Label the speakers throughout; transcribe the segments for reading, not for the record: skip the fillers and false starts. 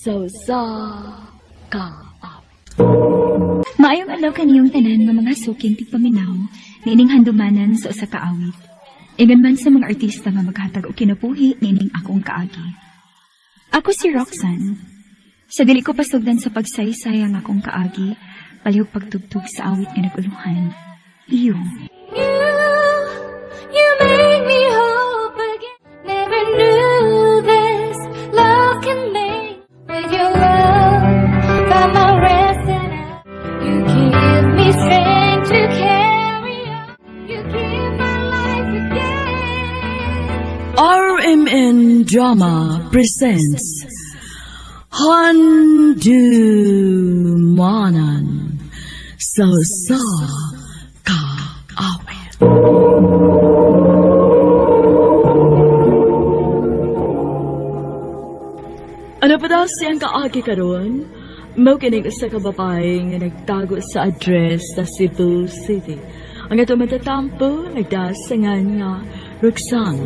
Speaker 1: So sa ka.
Speaker 2: Maayong alaw kaniyong tanan nga mga suking tigpaminaw niining handumanan sa usa ka awit. Ingon man sa mga artista nga maghatag og kinabuhi niining akong kaagi. Ako si Roxanne. Sa dili ko pasugdan sa pagsaysay ang akong kaagi, palihog pagtugtog sa awit nga naguluhan. Iyo.
Speaker 3: You made me hope again. Never knew this love can make. With your love, found my rest and you give me strength to carry on. You give my life again.
Speaker 1: RMN Drama presents Handumanan So sa ka awit. Ano pa daw siyang kaagi karon? Mao kining usa ka babae nga nagtago sa address sa Cebu City. Ang ato matatampo nagdasangan nga Roxanne.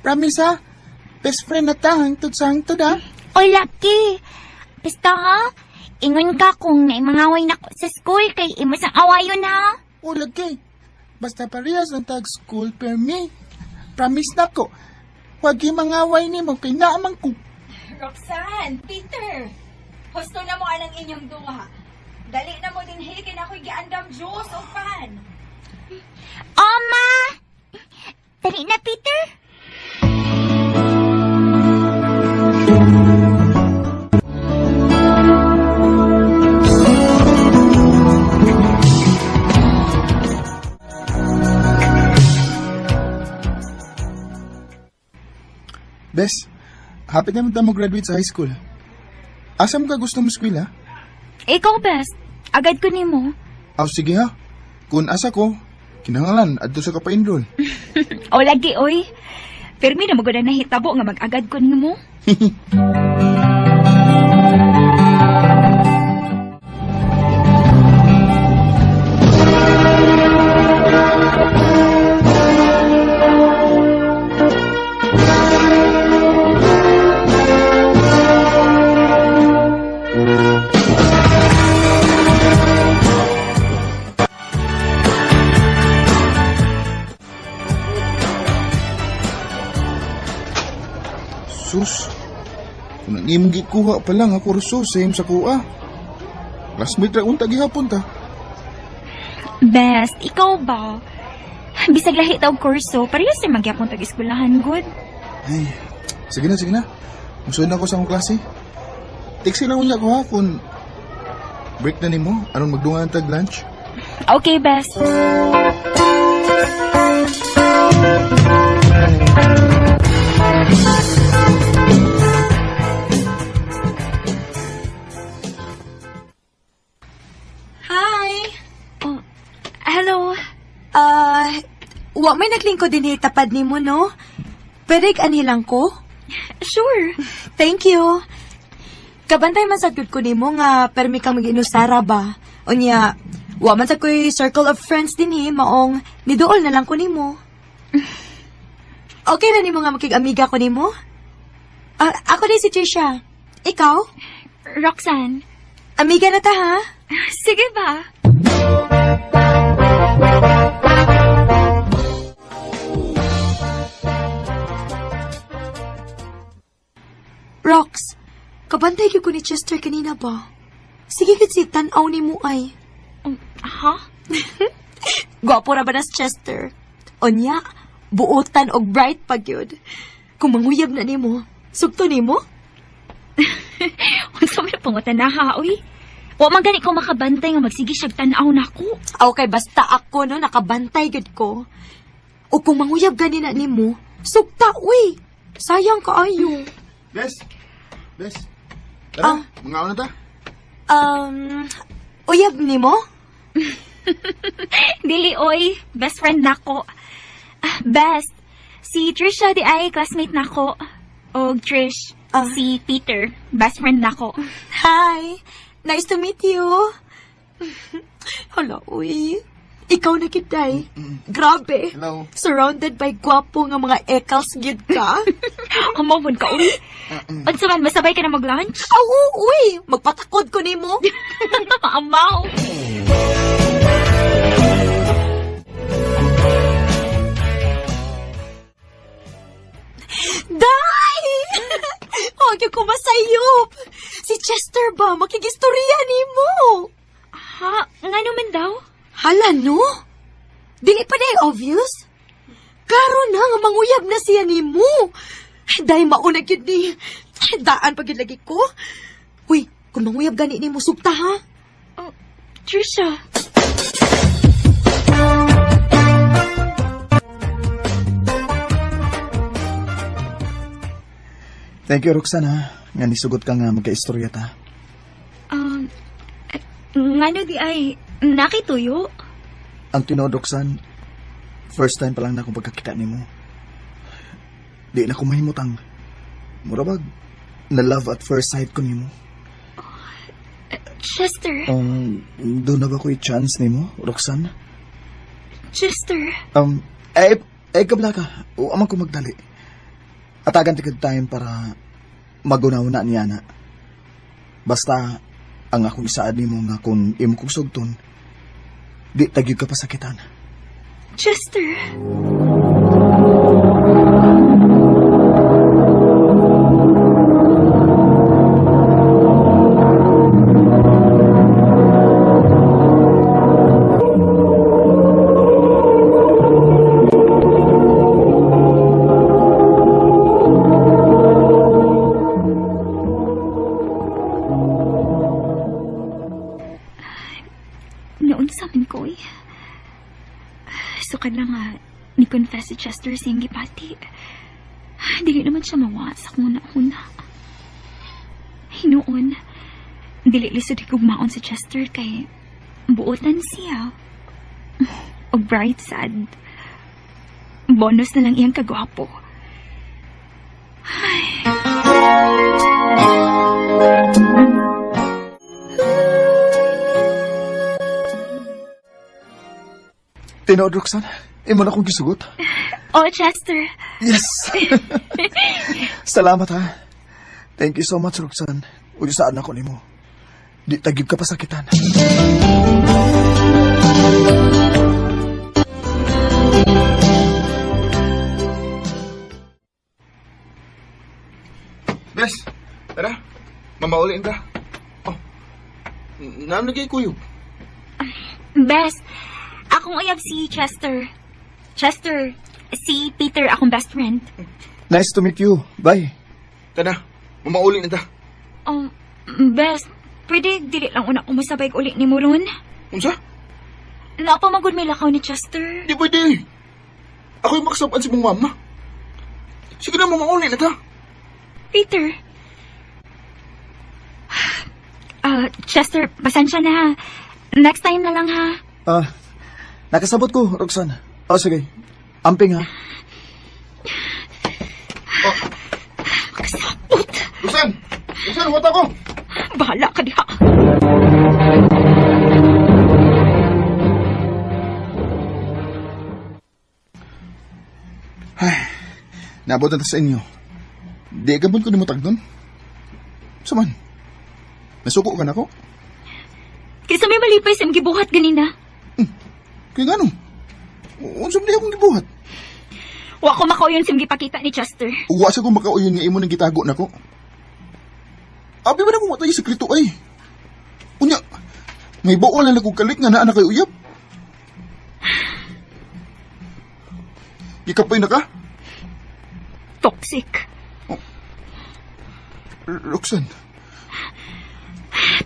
Speaker 4: Promise ha? Best friend na ta, hangtod sa hangtod ha?
Speaker 5: Oy, Lucky. Basta ha, ingon ka kung naimangaway na ko sa school kay imo sang awayon ha.
Speaker 4: O lagi. Basta parehas ang tag school per me. Promise na ko. Huwag yung mangaway ni mo, kay naamang ko.
Speaker 6: Roxanne, Peter, husto na mo anang inyong duha. Dali na mo din higin ako'y giandam juice o pan.
Speaker 5: Oma! Dali na, Peter.
Speaker 4: Bes, hapit naman tayo mag-graduate sa high school. Asa mo ka gusto mo school ha?
Speaker 2: Ikaw best. Agad ko nimo.
Speaker 4: Aw sige ha. Kung asa ko, kinahanglan adto sa kapa-enroll.
Speaker 2: O lagi oy. Permi na magod na hitabo nga mag-agad ko nimo.
Speaker 4: Sus, kung nang gikuha pa lang ako ruso same sa kuha. Classmate ra unta gihapon ta.
Speaker 2: Best, ikaw ba? Bisag lahi ta og kurso, parehas sa magyapon tag eskwelahan good.
Speaker 4: Ay, sige na. Musunod na ako sa akong klase. Tiksi lang unya ko ha kung break na nimo, aron magdungan tag lunch.
Speaker 2: Okay, best.
Speaker 6: Hi!
Speaker 2: Oh, hello.
Speaker 6: Wa may naglingkod din tapad ni mo, no? Pwede anilang ko?
Speaker 2: Sure.
Speaker 6: Thank you. Kabantay man sagud ko nimo nga permi kang mag-inusara ba? Unya, wa man sa ko'y circle of friends din maong niduol na lang ko nimo. Okay na nimo nga makig-amiga ko nimo? Ako din si Trisha. Ikaw?
Speaker 2: Roxanne.
Speaker 6: Amiga na ta, ha?
Speaker 2: Sige ba?
Speaker 6: Rox, kabantay ko ni Chester kanina ba? Sige kasi tanaw ni mo ay.
Speaker 2: Ha?
Speaker 6: Gwapo ra ba na si Chester? Onya, buotan og bright pag yun. Kung manguyab na ni mo, sugto ni mo?
Speaker 2: Unsa may pangutan na ha, uy? Wa man gani ko makabantay nga magsige siyag tan-aw nako.
Speaker 6: Okay, basta ako no, nakabantay gud ko. O kung manguyab gani na ni mo, sugta, uy. Sayang kaayo.
Speaker 4: Bes. Tara, mga na ta.
Speaker 6: Uyab ni mo?
Speaker 2: Dili, oy. Best friend nako. Best, si Trisha di ay classmate nako. O Trish, si Peter, best friend nako.
Speaker 6: Hi! Nice to meet you. Hala, uy. Ikaw na kitay. Grabe.
Speaker 4: Hello.
Speaker 6: Surrounded by gwapo nga mga ekals gyud ka.
Speaker 2: Amawon ka, uy. Unsa man, masabay ka na mag-lunch?
Speaker 6: Aw, uy. Magpatakod ko nimo.
Speaker 2: Amaw.
Speaker 6: Day! Huwag yung kumasayop. Si Chester ba? Makigistorya nimo.
Speaker 2: Ha? Nga naman daw?
Speaker 6: Hala, no? Dili pa na obvious? Klaro na nga manguyab na siya nimo. Dahil mauna yun ni... Daan pag lagi ko. Uy, kung manguyab gani nimo, sugta ha?
Speaker 2: Trisha.
Speaker 7: Thank you, Roxana. Nga nisugot ka nga magka-istorya ta.
Speaker 2: Nga no di ay nakituyo?
Speaker 7: Ang tinod, Roxanne, first time pa lang na akong pagkakita ni mo. Di na ko mahimutang. Murabag, na love at first sight ko ni mo.
Speaker 2: Chester.
Speaker 7: Doon na ba ko i-chance ni mo, Roxanne?
Speaker 2: Chester.
Speaker 7: Kabla ka. O, amang ko magdali. Atagan tikad time para magunaw na niya na. Basta, ang akong isaad ni mo nga kung imo kong sugton, di tagyog ka pasakitan.
Speaker 2: Chester. Noon sa amin ko eh. Sukad lang nga, ni-confess si Chester siyang gipati. Dili naman siya mawas sa una-una. Hinoon, dili lisod higugmaon si Chester kay buotan siya. O bright sad. Bonus na lang iyang kagwapo.
Speaker 7: Tinod, Roxanne, imo na akong gisugot.
Speaker 2: Oh, Chester.
Speaker 7: Yes! Salamat ha. Thank you so much, Roxanne. Uli saan ako ni mo. Di tagyog ka pasakitan.
Speaker 4: Bes, tara. Mamaulin ka. Oh. Nanagay kuyog.
Speaker 2: Best, akong uyab si Chester. Chester, si Peter, akong best friend.
Speaker 7: Nice to meet you. Bye.
Speaker 4: Tara, mamaulin ka.
Speaker 2: Oh, best, pwede dili lang una kung masabay ulit ni Muron?
Speaker 4: Unsa?
Speaker 2: Napamagod may lakaw ni Chester.
Speaker 4: Di pwede. Ako'y makasabaan si mong mama. Sige na, mamaulin ka.
Speaker 2: Peter. Chester, pasensya na ha. Next time na lang ha.
Speaker 7: Nakasabot ko, Roxanne. Oh, sige. Amping ha.
Speaker 2: Kasabot.
Speaker 4: Lusan! Lusan, huwat ako!
Speaker 2: Bahala ka diha.
Speaker 4: Ay, naabot na ta sa inyo. Di gabon ko ni mo tagdon. Saman, nasuko ka na ko?
Speaker 2: Kaysa may malipay sa gibuhat ganina.
Speaker 4: Kaya gano'n? Unsa man di akong gibuhat?
Speaker 2: Wa ko makauyon sa gipakita ni Chester.
Speaker 4: Uwa sa kong makauyon nga imo nang gitago na ko. Abi ba na kong matay sekreto ay? Unya, may bawal na kong kalik nga naa na kay uyab. Ikapay na ka?
Speaker 2: Toxic.
Speaker 4: Roxanne,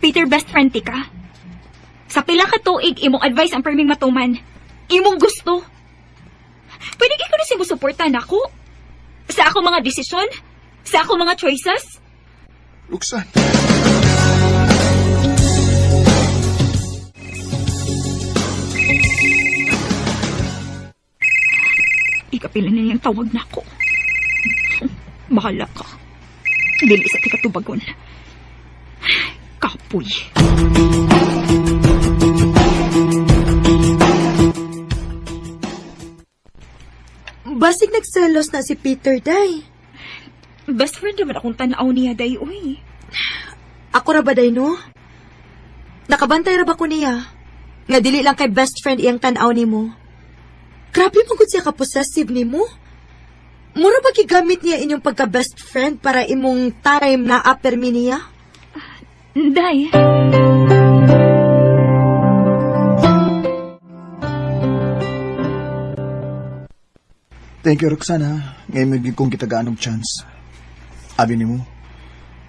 Speaker 2: Peter, best friend ti ka. Sa pila ka tuig, imong advice ang perming matuman. Imong gusto. Pwede ko na siya musuportan ako. Sa ako mga desisyon. Sa ako mga choices.
Speaker 4: Roxanne.
Speaker 2: kapila na niyang tawag na ako. Bahala ka. Dili sa tikatubagon. Kapoy.
Speaker 6: Basig nagselos na si Peter, day.
Speaker 2: Best friend naman akong tanaw niya, day, uy.
Speaker 6: Ako ra ba, day, no? Nakabantay ra ba ko niya? Nga dili lang kay best friend iyang tanaw ni mo. Grabe mo siya ka-possessive ni mo. Mura ba gigamit niya inyong pagka-best friend para imong time na apermi niya?
Speaker 2: Day.
Speaker 7: Thank you, Roxana. Ngayon may kong kitagaan ng chance. Abi ni mo,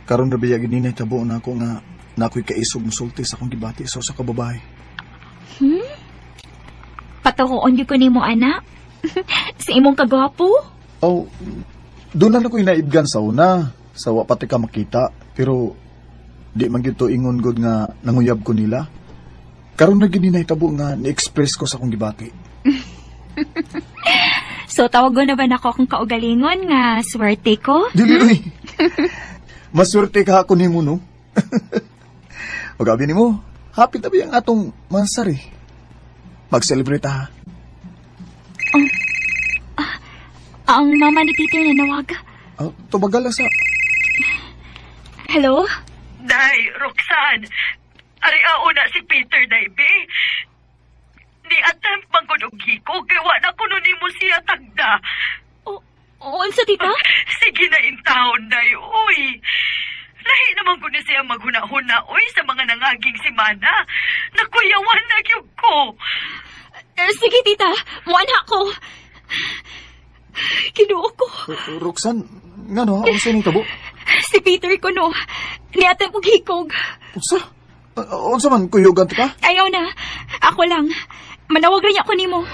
Speaker 7: karon ra biyag ni tabo na ako nga nakoy kaisog musulti sa akong gibati sa usa ka babae.
Speaker 2: Patuhoon yun ko ni mo, anak. Si imong kagwapo.
Speaker 7: Oh, doon na ako'y naibgan sa una. Sa wa pati ka makita. Pero, di man gito ingon god nga nanguyab ko nila. Karon na gini nahitabo nga ni-express ko sa akong gibati.
Speaker 2: So, tawag na ba na ako akong kaugalingon nga swerte ko?
Speaker 7: Dili, uy. Maswerte ka ako ni mo, no? Magabi ni mo, happy tabi ang atong mansari. Mag-celebrate ha.
Speaker 2: Ang mama ni Peter na nawaga.
Speaker 7: Tubagal lang sa...
Speaker 2: Hello?
Speaker 1: Day, Roxanne. Ari na si Peter, day, be. Ni attempt manggunog hiko, kaya wala ko nun mo siya tagda.
Speaker 2: Unsa, tita?
Speaker 1: Sige na in taon, day, uy. Lahi naman ko na siya maghuna-huna, uy, sa mga nangaging simana. Nakuyawan na gyud ko.
Speaker 2: Sige, tita. Muanha ko. Kinuo ko.
Speaker 7: Roxanne, nga no, ako sa tabo.
Speaker 2: Si Peter ko, no. Niatay mong hikog.
Speaker 7: Unsa? Unsa man, kuyugan ka?
Speaker 2: Ayaw na. Ako lang. Manawag rin ako nimo.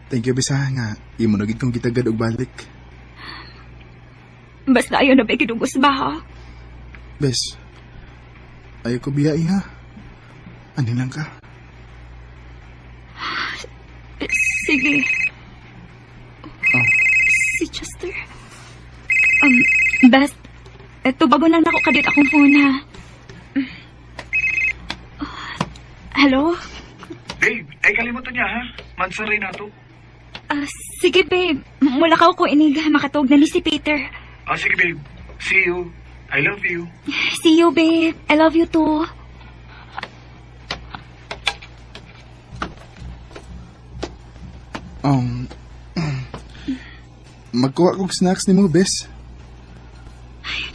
Speaker 4: Thank you, Bisa, nga. Imo na gid kong kitagad og balik.
Speaker 2: Basta ayaw na ba kinugos ba, ha?
Speaker 4: Bes, ayaw ko biyai, ha? Ano lang ka?
Speaker 2: Sige.
Speaker 4: Oh.
Speaker 2: Si Chester. Best, eto bago lang ako kadit akong phone, ha? Hello?
Speaker 8: Babe, ay kalimutan niya ha. Mansari na to.
Speaker 2: Sige, babe. Mula ka ko inig makatog na ni si Peter.
Speaker 8: Sige babe. See you. I love you.
Speaker 2: See you, babe. I love you too.
Speaker 4: Magkuha kong snacks ni mo, Bes.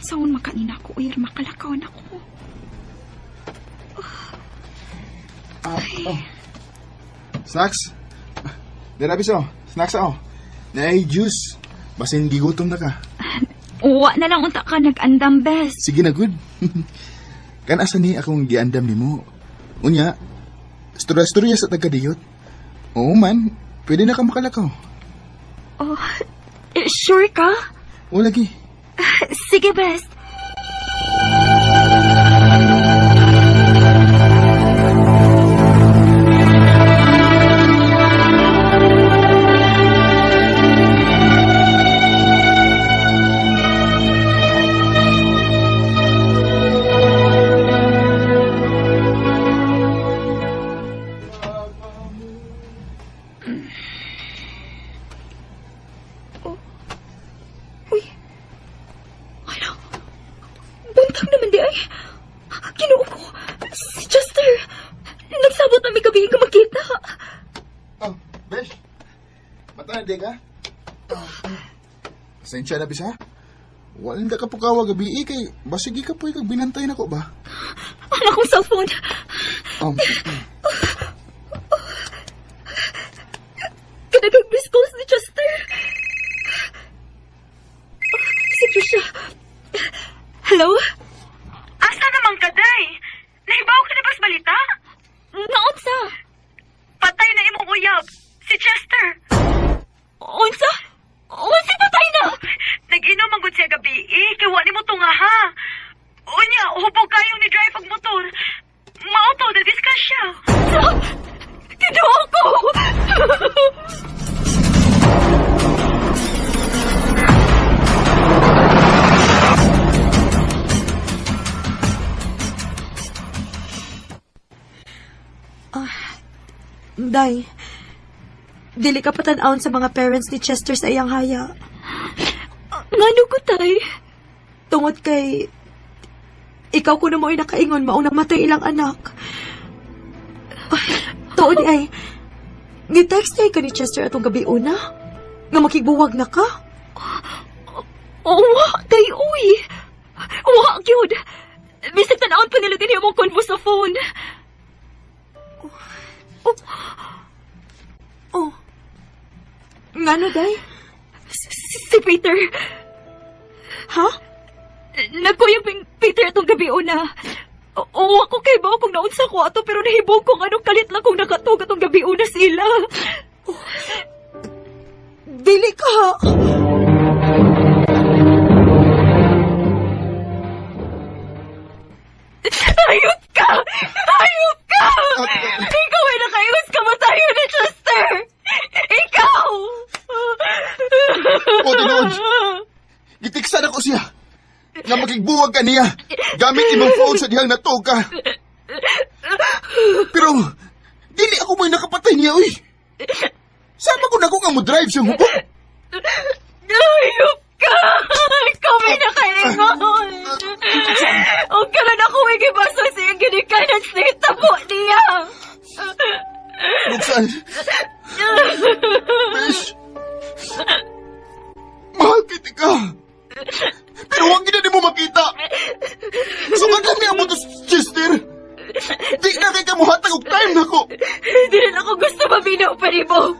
Speaker 2: Saan makanina ko, uy, makalakaw na ko.
Speaker 4: Snacks? Dira, Biso. Snacks ako. Nay, juice. Basin gigutom na ka.
Speaker 2: Uwa na lang unta ka nag-andam, best.
Speaker 4: Sige na, good. Kan asa ni akong giandam ni mo. Unya, storya sa taga-diyot. Oo man, pwede na ka makalakaw.
Speaker 2: Sure ka?
Speaker 4: O lagi.
Speaker 2: Sige, best. Buntag naman di ay. Kinuo ko. Si Chester. Nagsabot na may gabi ka makita.
Speaker 4: Oh, Besh. Mata na di ka? Pasensya na, Bisa. Walang da ka po kawa gabi kay basigi ka po kag binantay na ko ba?
Speaker 2: Anak kong cellphone. Kadagag-miss calls ni Chester. Si Trisha. Hello?
Speaker 1: Asa naman ka, day? Nahibaw ka na bas balita?
Speaker 2: Naunsa?
Speaker 1: Patay na imong uyab. Si Chester.
Speaker 2: Unsa? Unsa patay na?
Speaker 6: Day, dili ka patanawon sa mga parents ni Chester sa iyang haya.
Speaker 2: Ngano ko, tay?
Speaker 6: Tungod kay... Ikaw ko na mo nakaingon, maunang matay ilang anak. Tuod ay... Ni-text ka ni Chester atong gabi una? Nga makigbuwag na ka?
Speaker 2: Wa, day, uy. Wa, gyud. Bisag tanawon pa nila din yung convo sa phone.
Speaker 6: Oh. Ngano, day?
Speaker 2: Si Peter.
Speaker 6: Ha?
Speaker 2: Nagkuyang Peter itong gabi una. O ako kay ba kung naunsa ko ato pero nahibog kung anong kalit lang kung nakatog atong gabi una sila.
Speaker 6: Dili ka!
Speaker 2: Hayop ka! Hayop ka! Ikaw ay nakaiwas ka matayo ni Chester! Ikaw!
Speaker 4: O, tinood. Gitiksan ako siya. Nga makigbuwag ka niya. Gamit imong phone sa dihang natog ka. Pero, dili ako may nakapatay niya, uy. Sama ko na ko nga mo drive siyang hukok.
Speaker 2: Hayop ka! Ikaw ay nakaingon! Huwag ka lang ako ikibaso sa iyong ginikanan sa itabo niya!
Speaker 4: Roxanne. Besh. Mahal kita ka. Pero huwag gina mo makita. Sukat lang niya mo to, Chester. Di na kay kamuhatag og time na ko.
Speaker 2: Hindi rin ako gusto maminaw pa rin mo.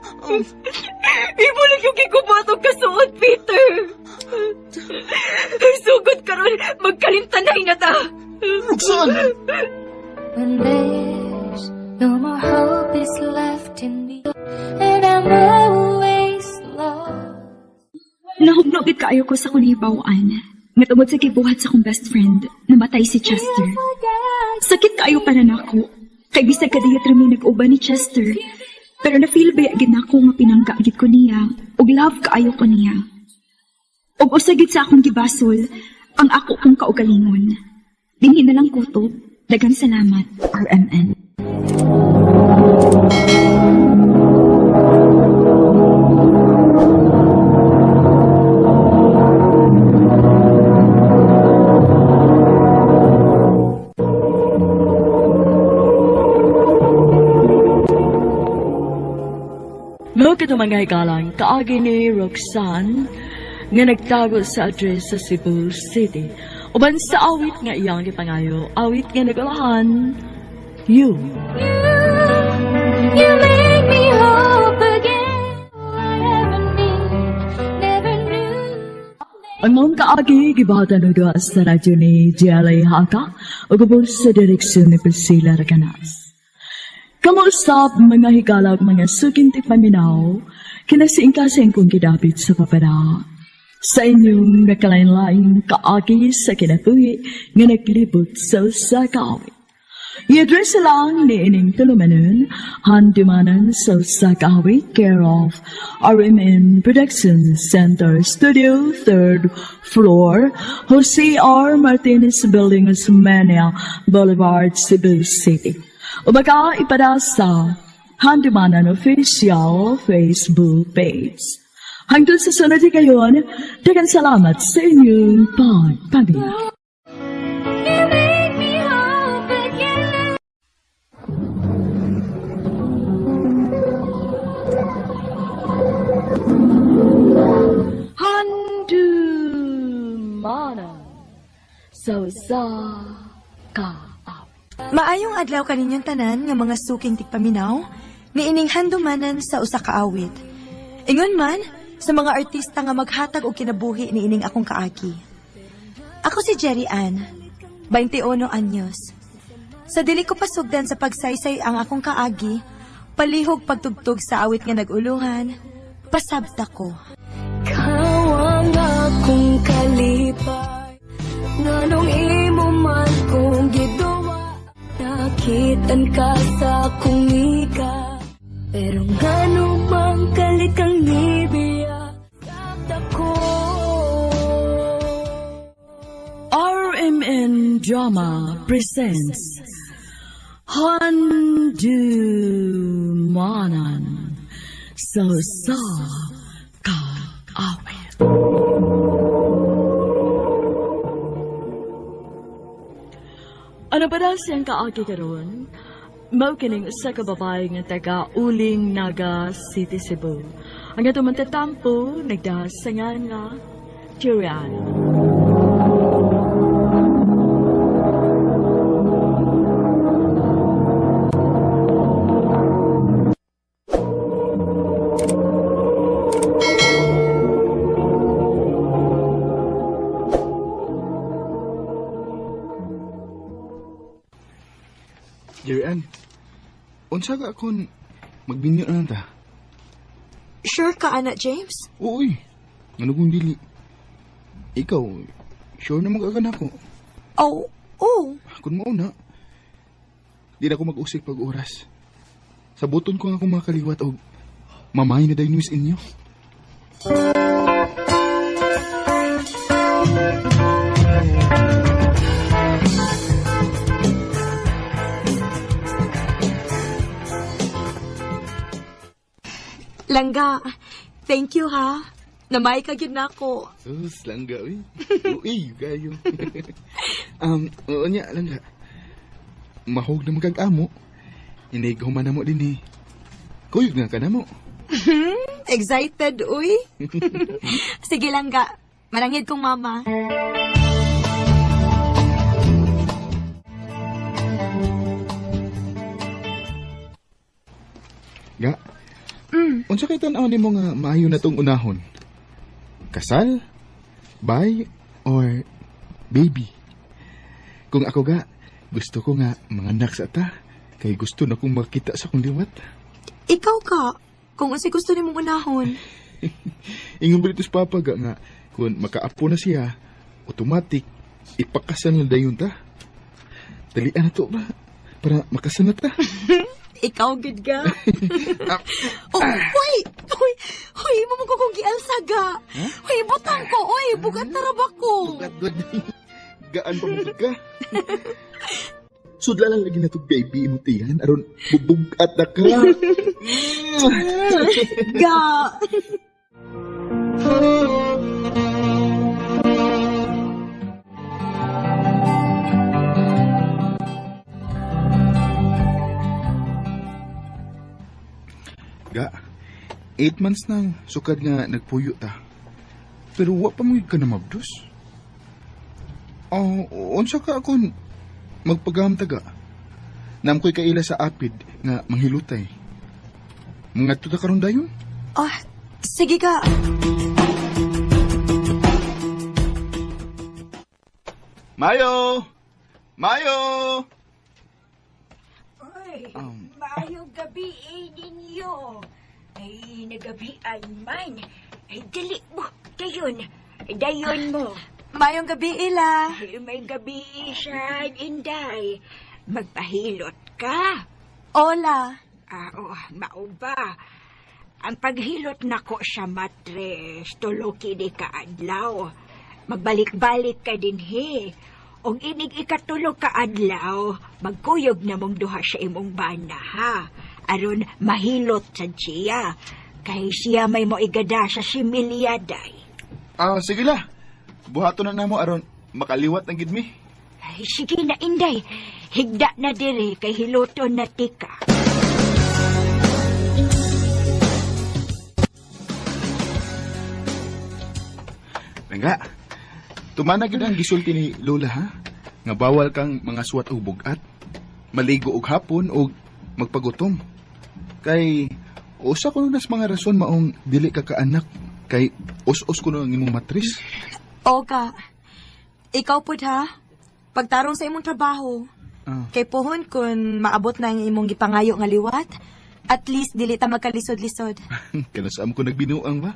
Speaker 2: Ibulig yung kikubatong kasuot, Peter. Sugod ka ron, magkalintanay na ta.
Speaker 4: Roxanne.
Speaker 3: When there's no more hope is left in me, and I'm always lost.
Speaker 2: Nahugnogit kaayo ko sa kunibawaan. Natungod sa kibuhat sa kong best friend, namatay si Chester. Sakit kaayo pa na nako. Kay bisag kadiyat rami nag-uban ni Chester. Pero na-feel ba yagid na ako nga pinanggagit ko niya, ug love kaayo ko niya. Ug usagid sa akong gibasol, ang ako kong kaugalingon. Dinhi na lang kutob, daghang salamat, RMN.
Speaker 1: Mga kito mga hikalang, kaagi ni Roxanne nga nagtago sa address sa Cebu City. Uban sa awit nga iyang gipangayo, awit nga nagulahan, You.
Speaker 3: You make me hope again. All I ever need, never knew.
Speaker 1: Ang mga kaagi, gibahatan na sa radyo ni GLA Haka, o gabol sa direksyon ni Priscilla Raganas. Kamuusap mga higalag mga sukinti paminaw, kinasiingkasing kong kidapit sa papara. Sa inyong nakalain-laing kaagi sa kinapuhi nga naglibot sa usakawit. I-address lang ni ining tulumanon, handimanan sa usakawit, care of RMN Productions Center Studio, 3rd floor, Jose R. Martinez Building, Osmeña Boulevard, Cebu City. O baka ipada sa Handimanan Official Facebook page. Hanggang sa sunod kayon, daghang salamat sa inyong pagpabili.
Speaker 3: You make me hope again.
Speaker 1: Handimanan sa ka.
Speaker 6: Maayong adlaw kaninyong tanan nga mga suking tigpaminaw, niining handumanan sa usa ka awit. Ingon man, sa mga artista nga maghatag og kinabuhi niining akong kaagi. Ako si Jerry Ann, 21 anyos. Sa dili ko pasugdan sa pagsaysay ang akong kaagi, palihog pagtugtog sa awit nga naguluhan, pasabta ko.
Speaker 3: Kawang akong kalipay, nanong imo man kong giduwa. Nakitan ka sa akong ika, pero ngano mang kalit kang nibiya, sabta ko.
Speaker 1: RMN Drama presents Handu sa kaawit. Ano ba daw siyang kaagi karon? Mao kining usa ka babae nga taga Uling, Naga City, Cebu. Ang atong mantatampo nagdasangan nga Julian.
Speaker 4: Jerian, unsa ka akong magbinyo na ta?
Speaker 6: Sure ka, anak James?
Speaker 4: Uy, ano kung dili? Ikaw, sure na mag-agan ako.
Speaker 6: Oh, oh.
Speaker 4: Kung mauna, di na ako mag-usik pag-oras. Sabuton ko nga akong mga kaliwat o mamay na dayon news inyo.
Speaker 6: Langga, thank you ha. Namay ka gyud nako.
Speaker 4: Sus, langga, uy. Uy, kayo. Oo niya, langga. Mahog na magkag-amo. Inighuman na mo din eh. Kuyog nga ka na mo.
Speaker 6: Excited, uy. Sige langga, manangid kong mama.
Speaker 4: Ga, unsa kay tan-aw nimo nga maayo na tong unahon? Kasal? Bay? Or baby? Kung ako ga, gusto ko nga manganak sa ta. Kay gusto na kong makita sa kong liwat.
Speaker 6: Ikaw ka, kung unsay gusto nimong unahon.
Speaker 4: Ingon ba dito sa papa ga nga, kung makaapo na siya, automatic, ipakasal na dayon ta. Dalian na to ba? Para makasal na ta.
Speaker 6: Ikaw gud ga. Oh, hoy! Hoy! Hoy, mo mo kong gialsaga. Hoy, butang ko. Hoy, bugat na rabak ko.
Speaker 4: Bugat. Gaan pa mo ka? Sudla lang lagi na to baby mo tiyan. Aron, bubugat na ka.
Speaker 6: Ga.
Speaker 4: Ga, 8 months nang sukad nga nagpuyo ta. Pero wa pa mo ka na mabdos. Unsa ka akong magpagamta ga? Nam ko'y kaila sa apid nga manghilutay. Mga tuta karon dayon?
Speaker 6: Ah, sige ga.
Speaker 4: Mayo! Mayo!
Speaker 9: Ay, maayong gabi ninyo. Ay, nagabian man. Ay, dali mo. Dayon mo.
Speaker 6: Mayong gabi, Ila.
Speaker 9: Ay, may gabi siya, Inday. Magpahilot ka.
Speaker 6: Hola.
Speaker 9: Mao ba? Ang paghilot nako sa matres, tuloki di ka adlaw. Magbalik-balik ka din he. Og inig ikatulog ka adlaw, magkuyog na mong duha sa imong bana ha. Aron mahilot sa siya. Kay siya may mo igada sa similya day.
Speaker 4: Sige la. Buhato na namo aron makaliwat ang gidmi.
Speaker 9: Ay, sige na Inday. Higda na diri kay hiluton na tika.
Speaker 4: Langga, tumanag yun ang gisulti ni Lola ha? Nga bawal kang mga suwat o bugat, maligo og hapon o magpagutom. Kay, usa ko nas mga rason maong dili ka kaanak, kay us-us ko na ang imong matris.
Speaker 6: Oga, ikaw pud ha. Pagtarong sa imong trabaho. Kay pohon kun maabot na ang imong gipangayo nga liwat, at least dili ta magkalisod-lisod.
Speaker 4: Kanasam ko nagbinuang ba?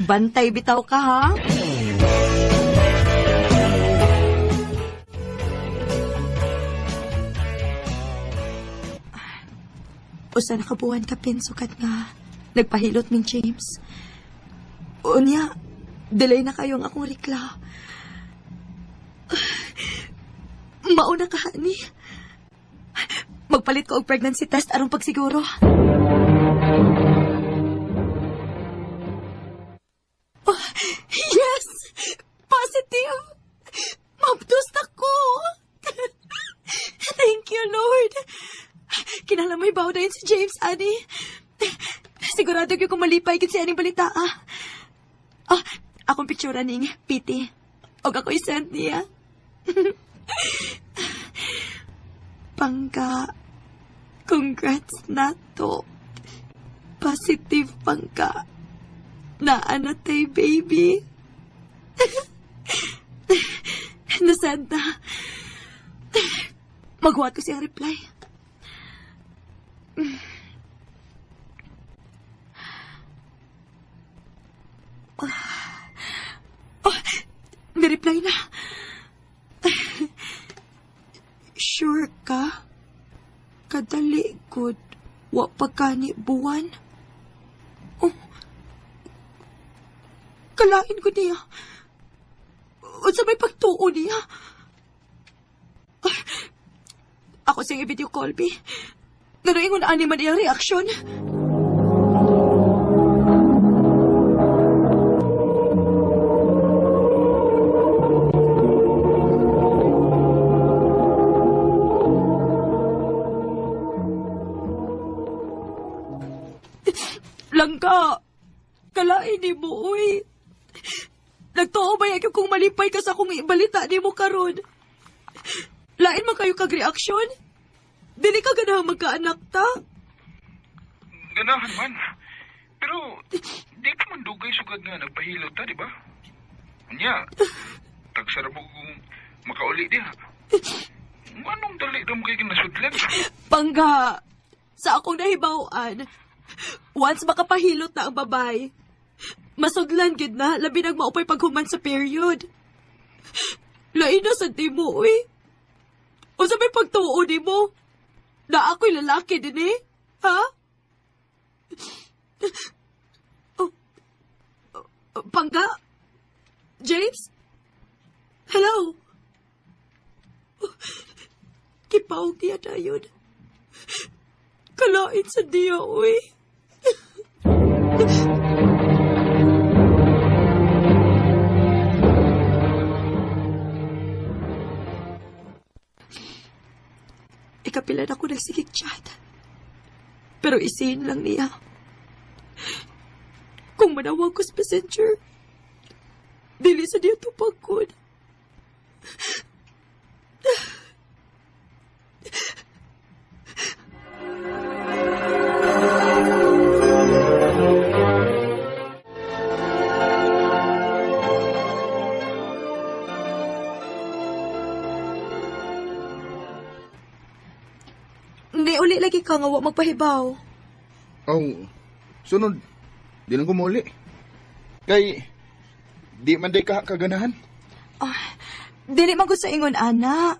Speaker 6: Bantay bitaw ka ha. Usa na kabuhan ka pinsukat nga nagpahilot ning James. Unya, delay na kayong akong rikla. Mauna ka, honey. Magpalit ko og pregnancy test arong pagsiguro. James, ani. Sigurado ko kung malipay kit siya ning balita, akong picture ning Piti. Og ako isend niya. Pangka, congrats na to. Positive pangka. Naanatay, baby. Nasend na. Maghuwat ko siyang reply. May reply na. Sure ka? Kadali, good. Wa pagkani buwan. Oh. Kalain ko niya. Unsa may pagtuo niya? Ako siyang i-video call, B. Naroingon ani man iyang reaksyon. Langka, kalain ni mo, uy. Nagtuo ba yung kung malipay ka sa kung ibalita ni mo karon? Lain man kayo kag-reaksyon? Dili ka ganahan magkaanak ta?
Speaker 8: Ganahan man. Pero, di pa man dugay sugad nga nagpahilot ta, di ba? Anya, tagsarap mo kung makauli diha. Anong dali ram kayo kinasudlan?
Speaker 6: Pangga, sa akong nahibawan, once makapahilot na ang babay, masudlan gid na, labi nang maupay paghuman sa period. Lain na sa di mo, uy. O sa may pagtuo ni mo, na ako'y lalaki din eh. Ha? Pangga? James? Hello? Kipaw niya na yun. Kalain sa diya, uy. Ikapilan ako nagsigig chat. Pero isihin lang niya. Kung manawag ko sa messenger, dili sa diya tupagkod. Hindi uli lagi ka nga wa magpahibaw.
Speaker 4: Oh, sunod. Di nang kumuli. Kay, di man day ka kaganahan.
Speaker 6: Dili man ko sa ingon, ana.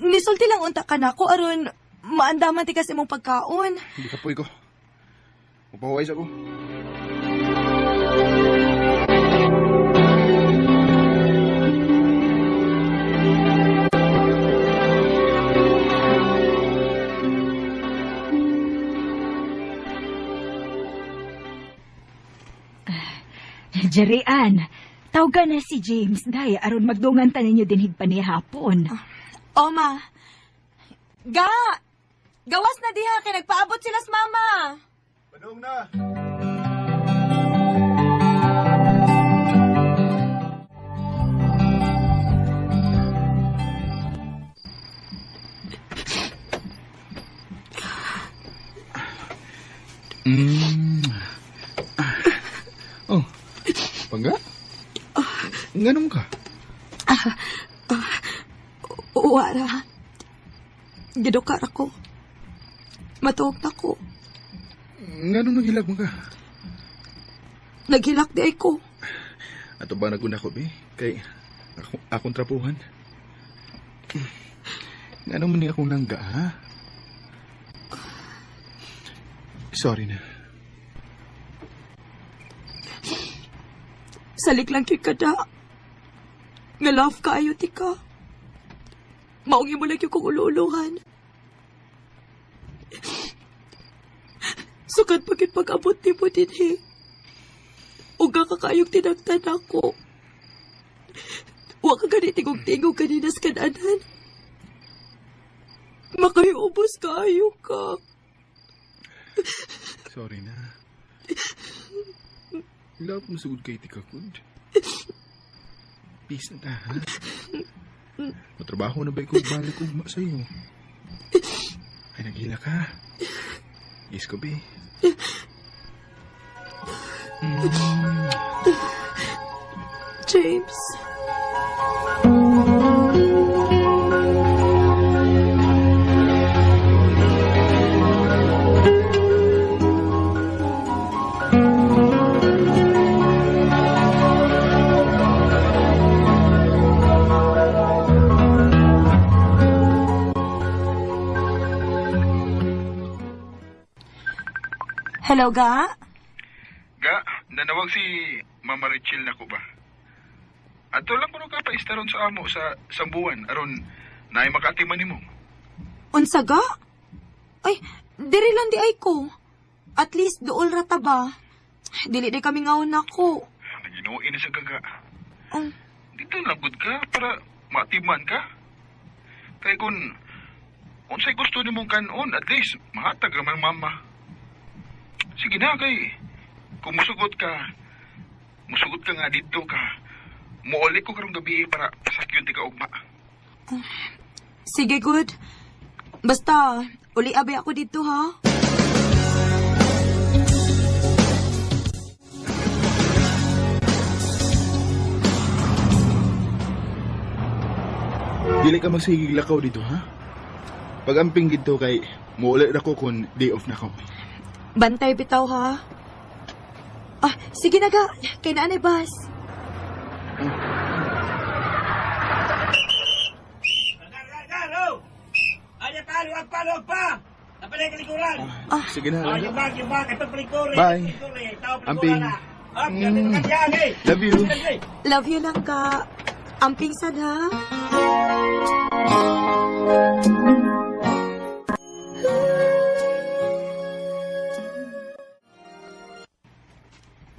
Speaker 6: Nisulti lang unta ka na ko, aron maandaman ti kasi mong pagkaon.
Speaker 4: Hindi ka po ko. Mapahuwais ako.
Speaker 2: Jerian, tawagan na si James, day, aron magdungan ta ninyo dinhig pa niya hapon.
Speaker 6: Oma, gawas na diha, kay nagpaabot sila sa mama.
Speaker 4: Padung na! Oh, Pangga? Nganom ka?
Speaker 6: Wala. Gidukar ako. Matuog na ko.
Speaker 4: Nganom naghilag mo ka?
Speaker 6: Naghilak di ay ko.
Speaker 4: Ato ba naguna ko, be? Kay, akong trapuhan. Nganom ni akong langga, ha? Sorry na.
Speaker 6: Salik lang kay kada. Nga love ka ayo ti ka. Maungi mo lang yung kong uluuluhan. Sukat pagit pag-abot ni mo din eh. Uga ka kayong tinagtan ako. Huwag ka ganit tingog-tingog kanina sa kananan. Makayubos ka ayo ka.
Speaker 4: Sorry na. Love mo sugod kay Tikakod. Peace na ta, ha? Matrabaho na ba ikaw balik ugma sa'yo? Ay, naghila ka. Yes ko, be.
Speaker 6: James. Hello, Ga?
Speaker 8: Ga, nanawag si Mama Richel na ko ba? Ato lang kuno ka pa istaron sa amo sa sambuan aron naay makatiman nimo.
Speaker 6: Unsa, Ga? Ay, diri lang di ay ko. At least dool rata ba? Dili di kami ngaon ako.
Speaker 8: Naginuin na sa gaga.
Speaker 6: Oh,
Speaker 8: Dito lang gud ka para matiman ka. Kay kun unsay gusto nimong kanon, at least mahatag raman mama. Sige na kay kung musugot ka nga dito ka. Muuli ko karong gabi para pasakyon ti ka ugma.
Speaker 6: sige, good. Basta, uli abi ako dito, ha?
Speaker 4: Dili ka magsigig lakaw dito, ha? Pag-amping dito kay muulit ako kung day off na ko.
Speaker 6: Bantay bitaw, ha? Ah, sige na, Ga. Kay naanay bus.
Speaker 4: Sige na, lang.
Speaker 10: Yung bag, ito pelikure.
Speaker 4: Bye. Amping. Love you.
Speaker 6: Love you lang, Ga. Amping sad, ha?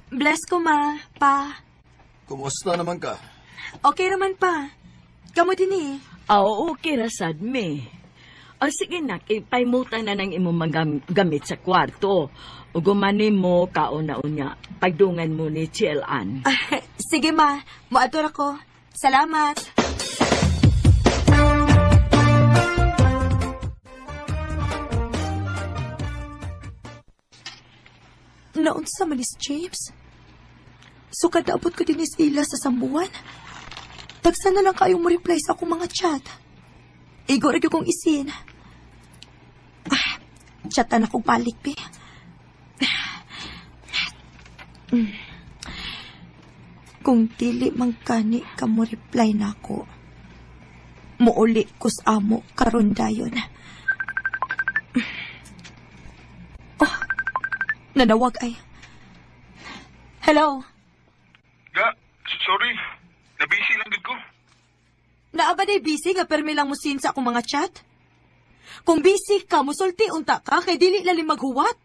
Speaker 6: Bless ko, ma. Pa.
Speaker 7: Kumusta naman ka?
Speaker 6: Okay naman, pa. Kamu din eh.
Speaker 1: Okay ra sad me. Sige nak, ipaimutan na ng imong gamit sa kwarto. O gumanin mo kauna-un niya. Pagdungan mo ni Chielan.
Speaker 6: Sige, ma. Muadtor ako. Salamat. Naunsa man is James? So kadaabot ko din is ila sa sambuan. Tagsa na lang kayong mo-reply sa akong mga chat. Igor kong isin. Chatan akong balik, be. Kung dili man kani ka mo reply na ako, muuli ko sa amo karon dayon. Oh, nanawag ay. Hello?
Speaker 8: Ga, sorry. Nabisi lang gid ko.
Speaker 6: Naaba day busy nga permi lang mo sin sa akong mga chat? Kung busy ka, musulti unta ka, kay dili lalim maghuwat.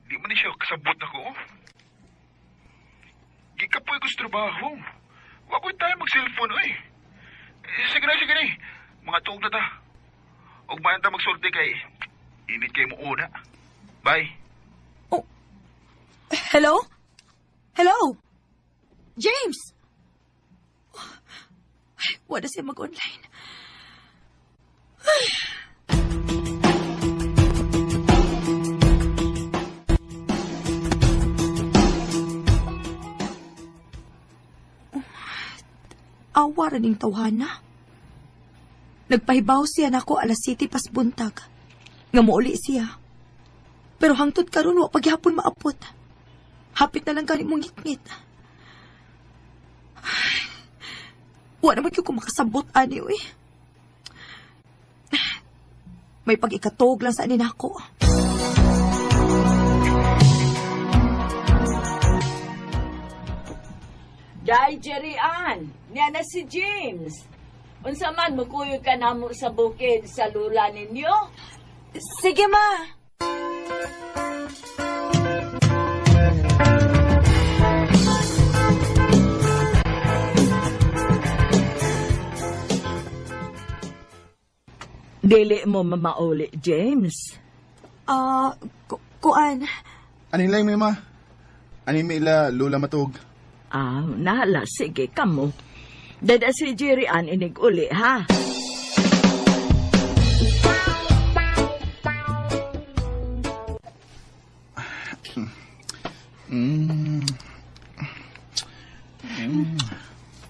Speaker 8: Di man ni siya kasabot ako. Gikapoy ko sa trabaho. Wakoy tayo mag-cellphone, oy. Sige na. Mga tuog na ta. Huwag mayan ta magsulti kay init kay mo una. Bye.
Speaker 6: Oh. Hello? Hello? James! Wala siya mag-online. Awa rin yung tawhana. Nagpahibaw siya na ako alas 7 pas buntag. Nga muuli siya. Pero hangtod karon wa paghapon maapot. Hapit na lang gani mong ngit-ngit. Wa naman ko makasabot ani oy. May pag-ikatog lang sa anin ako.
Speaker 1: Dai, Jerry Ann, niya na si James. Unsa man, magkuyod ka namo sa bukid sa lula ninyo?
Speaker 6: Sige, ma.
Speaker 1: Dili mo mamauli, James.
Speaker 6: Kuan.
Speaker 4: Anin lang may ma? Anin may ila Lola matug?
Speaker 1: Nala, sige, kamo. Dada si Jerry Ann inig uli, ha?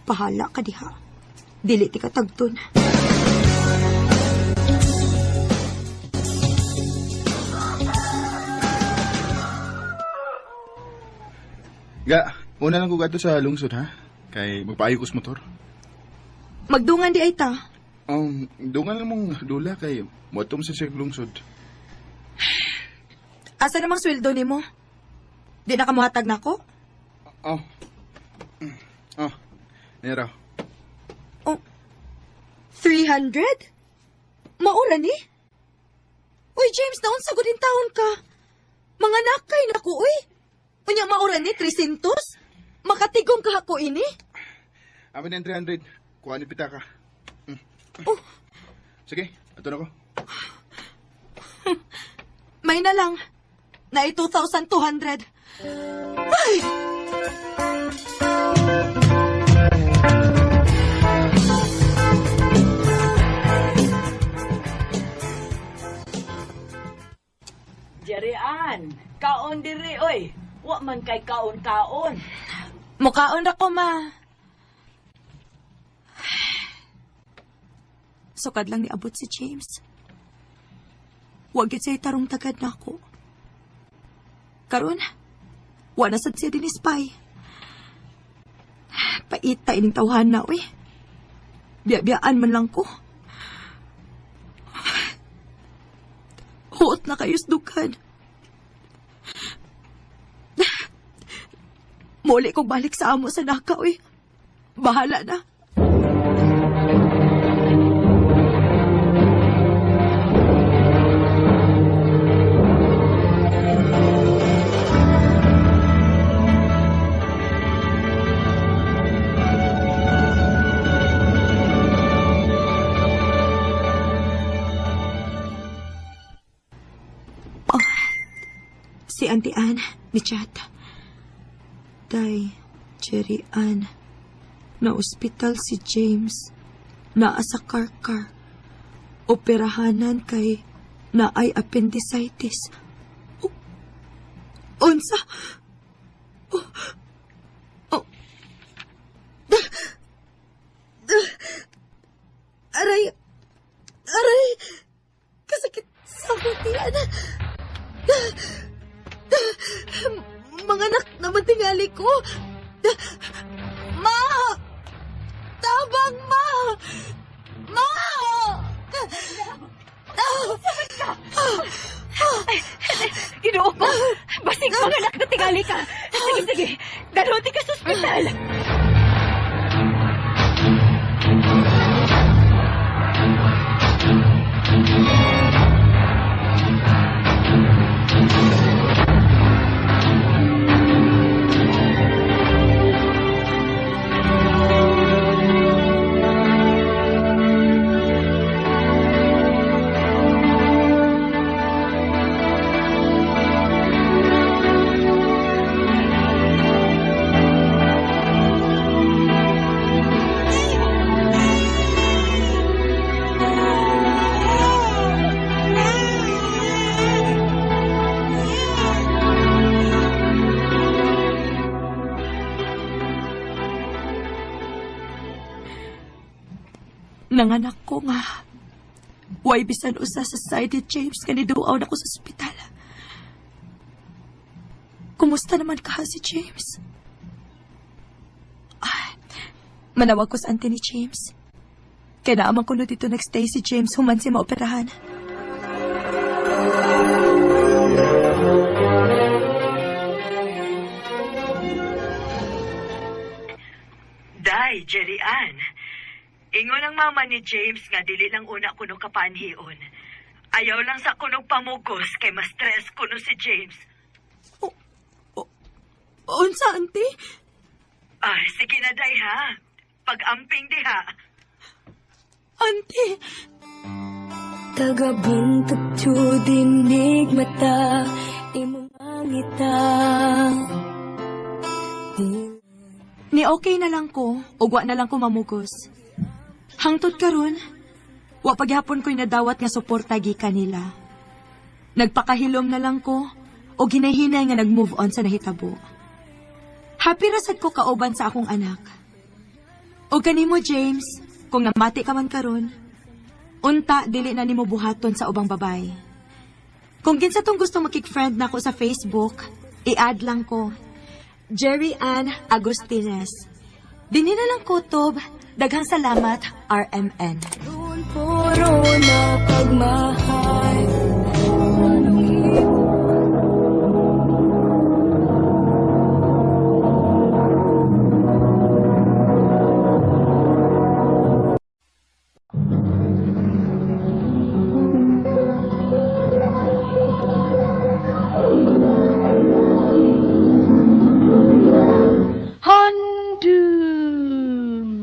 Speaker 6: Pahala ka diha. Dili ti katagton.
Speaker 4: Ga, una lang ko gato sa lungsod, ha? Kay magpaayo ko sa motor.
Speaker 6: Magdungan di ay ta.
Speaker 4: Dungan lang mong Lola kay motom sa siyang lungsod.
Speaker 6: Asa namang sweldo ni mo? Di na kamuhatag na ko?
Speaker 4: Nera.
Speaker 6: 300? Maura ni? Uy, James, naon sa din taon ka? Mga nakay na ko, uy. Unya maura ni, 300? Makatigong ka ako ini?
Speaker 4: Amin ng 300. Kuha ni pita ka. Sige, ato na ko.
Speaker 6: May na lang. Na 2,200. Ay!
Speaker 1: Jerry Ann, kaon diri, oy. Wa man kay kaon-kaon.
Speaker 6: Mukaon ra ko, ma. Sukad lang niabot si James. Huwag yun sa'y tarong tagad na ako. Karon, wala sad siya din ispay. Paita ining tawhan na, uy. Biya-biyaan man lang ko. Huot na kayos dukan. Muli kong balik sa amo sa naka, uy. Bahala na. Si Auntie Ann, ni chat. Day, Jerry Ann, na ospital si James, naa sa karkar. Operahanan kay naay appendicitis. Unsa? Aray, kasakit sa hutian. Mga anak naman tingali ko. Ma! Tabang, ma! Ma!
Speaker 9: Ginoo ko! Basig mga anak na tingali ka! Sige, daruti ka sa ospital!
Speaker 6: Nanganak ko nga. Way bisan usa sa side ni James nga niduaw na ko sa ospital. Kumusta naman ka si James? Manawag ko sa auntie ni James. Kaya naamang kuno dito nagstay si James human siya maoperahan.
Speaker 1: Day, Jerry Ann. Ingon ang mama ni James nga dili lang una kuno kapanhion. Ayaw lang sa kuno pamugos kay mas stress kuno si James.
Speaker 6: Unsa, auntie?
Speaker 1: Sige na, Day, ha? Pag-amping diha.
Speaker 6: Auntie!
Speaker 3: kagabong tugtyo dinig mata imong ngita.
Speaker 6: Ni okay na lang ko, o wa na lang ko mamugos. Hangtod karon, wa paghapon ko'y nadawat nga suporta gikan nila. Nagpakahilom na lang ko, o ginahinay nga nag-move on sa nahitabo. Happy rasad ko kauban sa akong anak. O kanimo, James, kung namati ka man karon, unta dili na nimo buhaton sa ubang babay. Kung kinsa tong gusto makik-friend nako sa Facebook, i-add lang ko. Jerry Ann Agustines. Dini na lang kutob. Daghang salamat, RMN.
Speaker 3: Puro na pagmahal.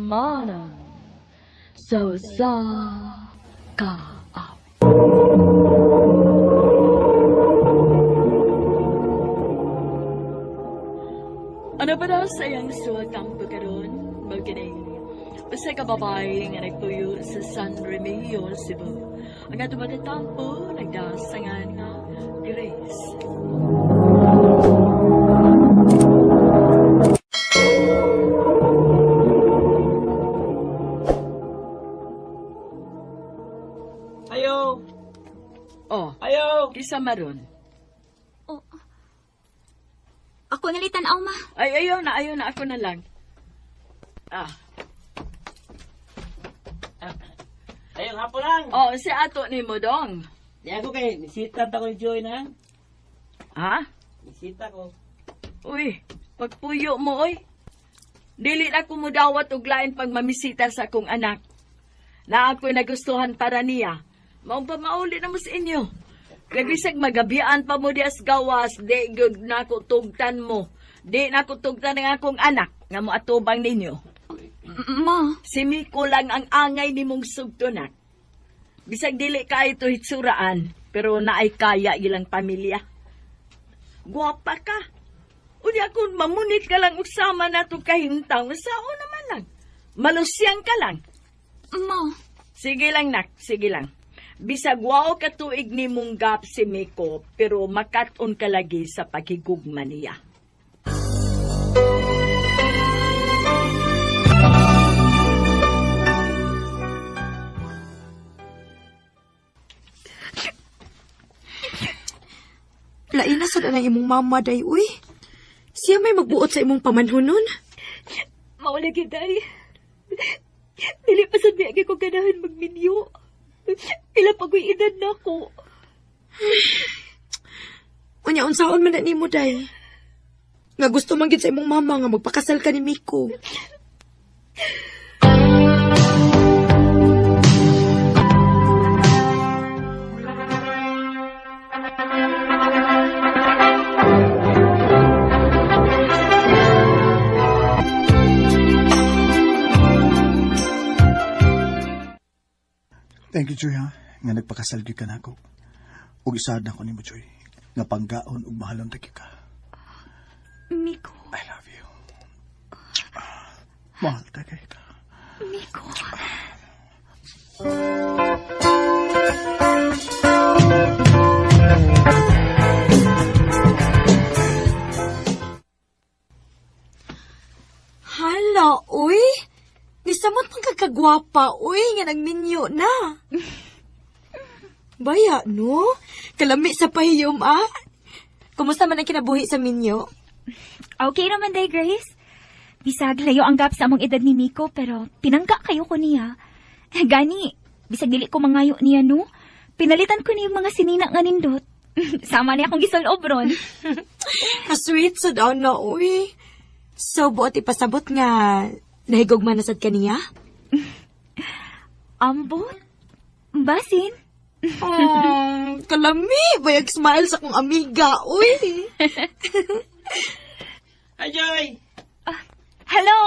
Speaker 1: Manang sa ka. Ano ba daw sa iyang suwatang pagkaroon? Magkinig. Basta ka babae nga nagpuyo sa San Remigio, Cebu. Ang ato matatampo, nagdasangan nga Grace.
Speaker 10: Ayo!
Speaker 1: Oh,
Speaker 10: Ayo!
Speaker 1: kisa maron.
Speaker 2: Oh. Ako nalitan aw ma.
Speaker 1: Ay, ayaw na, ako na lang.
Speaker 10: Ayong hapon lang!
Speaker 1: Oh, si ato ni mo dong.
Speaker 10: Di ako kay, nisita ta ko ni Joy na.
Speaker 1: Ha?
Speaker 10: Nisita ko.
Speaker 1: Uy, pagpuyo mo, oy. Dili na ko mo dawat og lain pag mamisita sa akong anak. Na ako'y nagustuhan para niya. Maong pa mauli na mo sa inyo. Kaglisag magabian pa mo dias gawas, di good na ko tugtan mo. Di na ko tugtan ng akong anak, nga mo atubang ninyo.
Speaker 2: Ma.
Speaker 1: Si Miko lang ang angay ni mong sugtunan. Bisag dili ka ito hitsuraan, pero naay kaya ilang pamilya. Guwapa ka. Unya kung mamunit ka lang usama na itong kahintang, sao naman lang. Malusyang ka lang.
Speaker 2: Ma.
Speaker 1: Sige lang, nak. Sige lang. Bisag wow katuig ni mong gap si Miko, pero makaton ka lagi sa pagigugma niya.
Speaker 6: Lain na sa na imong mama, day, uy. Siya may magbuot sa imong pamanhunon.
Speaker 3: Maula giday. Dili pa sa biyagi ko ganahan magminyo. Pila pagoy edad na ko.
Speaker 6: Unya, unsaon man na nimo, day. Nga gusto man gid sa imong mama nga magpakasal ka ni Miko.
Speaker 7: Thank you, Joy, ha? Nga nagpakasal gyud ka na ako. Ug isaad na ko nimo, Joy. Nga panggaon ug mahalon ta ka.
Speaker 2: Miko.
Speaker 7: I love you. Mahal ta kay ka.
Speaker 2: Miko.
Speaker 6: Hala, uy. Nisamot pang kakagwapa, uy, nga nagminyo na. Baya, no? Kalami sa pahiyom, ah. Kumusta man ang kinabuhi sa minyo?
Speaker 2: Okay naman, day, Grace. Bisag layo ang gap sa among edad ni Miko, pero pinangga kayo ko niya. Gani, bisag dili ko mangayo niya, no? Pinalitan ko niya yung mga sinina nga nindot. Sama niya akong gisalob ron.
Speaker 6: Ka-sweet sa daw na, uy. So, buot ipasabot nga nahigog man nasad ka niya?
Speaker 2: Ambot? Basin?
Speaker 6: Kalami, bayag smile sa kong amiga, uy.
Speaker 10: Hi, Joy!
Speaker 2: Hello?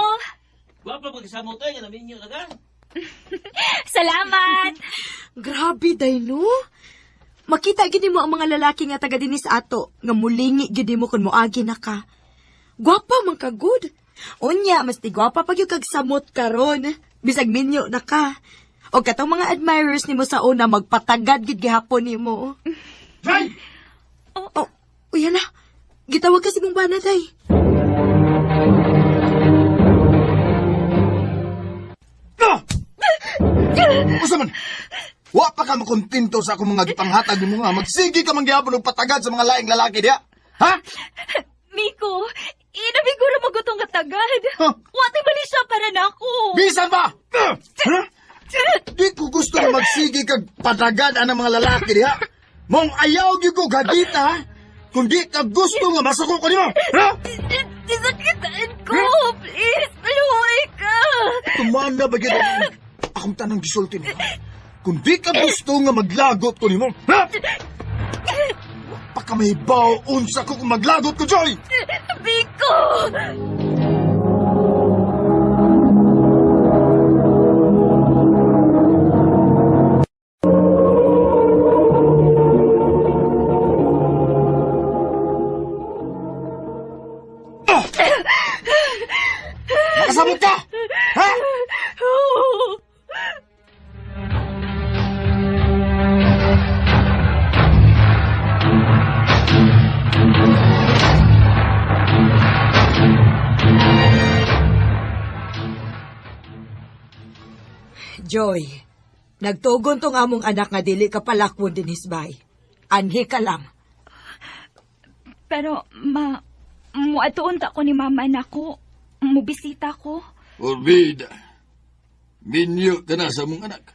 Speaker 10: Guwapa pagkasamo tayo, nga namin nyo na ka.
Speaker 2: Salamat!
Speaker 6: Grabe, day, no? Makita gini mo ang mga lalaki nga taga dinis ato, nga mulingi gini mo kung moagi na ka. Gwapa man ka good. Unya, mas ti gwapa pag yung kagsamot karon. Bisag minyo na ka. O katong mga admirers nimo sa una, magpatagad gid gihapon nimo.
Speaker 4: Day!
Speaker 6: Oh, uya na. Gitawag ka si mong bana, day.
Speaker 7: Usa man? Wa pa ka makontento sa akong mga gipanghatag mo nga. Magsigi ka mangyapon og patagad sa mga laing lalaki diha. Ha?
Speaker 2: Miko, inabiguro magutong katagad.
Speaker 7: Huh?
Speaker 2: Wati bali siya para nako.
Speaker 7: Bisan ba? Ha? Di ko gusto na magsigi kag patagad ang mga lalaki diha. Mong ayaw gyud ko gagita, ha? Kung di ka gusto nga masuko ko nimo. Ha?
Speaker 2: Disakitaan ko. Please, maluhay ka.
Speaker 7: Tumana ba gyud akong tanang gisulti mo? Kung di ka gusto nga maglagot ko nimo, ha? Pakamahibaw unsa ko kung maglagot ko, Joy!
Speaker 2: Miko!
Speaker 7: Nakasabot ka! Ha?
Speaker 9: Joy, nagtugon tong among anak nga dili ka palakwon din hisbay. Anhi ka lang.
Speaker 2: Pero, muatuon ta ko ni mama na ko. Mubisita ko.
Speaker 11: Orbida, minyo ka na sa mong anak.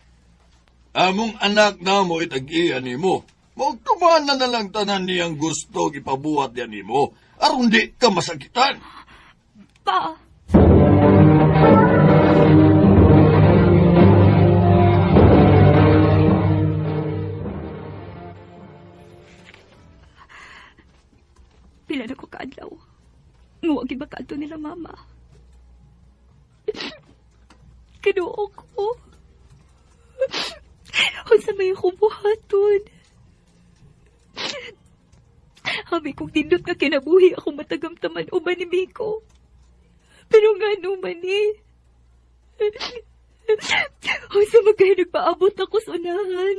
Speaker 11: Among anak na mo itag-iyan ni mo. Magkumana na lang tanan niyang gusto ipabuhat yan ni mo. Aron di ka masakitan.
Speaker 2: Pa, pila na ko kaadlaw. Nguwag iba kaadto nila mama. Kinuo ko. Unsa may akong buhaton. Habi kong tindot nga kinabuhi ako matagamtaman uban ni Miko. Pero nga naman eh. Unsa magkaya nagpaabot ako sa unahan.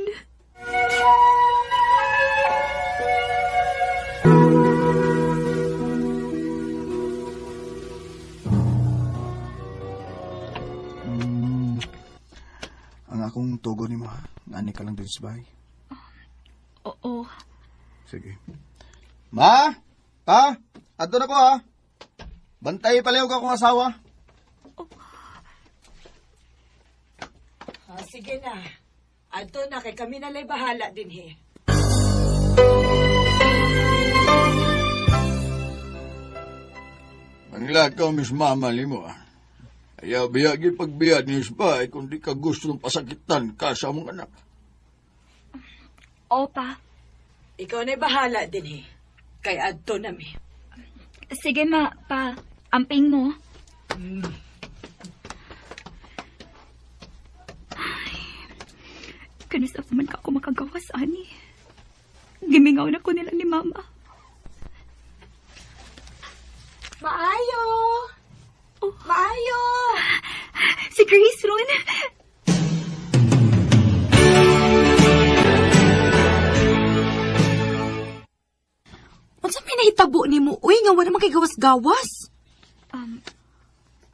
Speaker 7: Ang akong tugon nimo, ha? Ngani ka lang din sa bahay.
Speaker 2: Oo.
Speaker 7: Sige. Ma? Pa? Adto na ko, ha? Bantay palayo ka akong asawa.
Speaker 9: Sige na. Adto na kay kami nalay bahala din he.
Speaker 11: Manila ka, Miss Mama mo, ah. Ayaw biyagi pagbiyad ni Isbay kung di ka gusto pasakitan ka sa mong anak.
Speaker 2: Opa.
Speaker 9: Ikaw na'y bahala din he. Kay adto na mi.
Speaker 2: Sige ma, pa. Amping mo. Ay, kanisa pa man ka ako makagawas, ani. Gimingaw na ko nila ni mama.
Speaker 9: Maayo! Maayo!
Speaker 2: Si Grace ron.
Speaker 6: Unsa may nahitabo nimo? Uy, nga wala man kay gawas-gawas.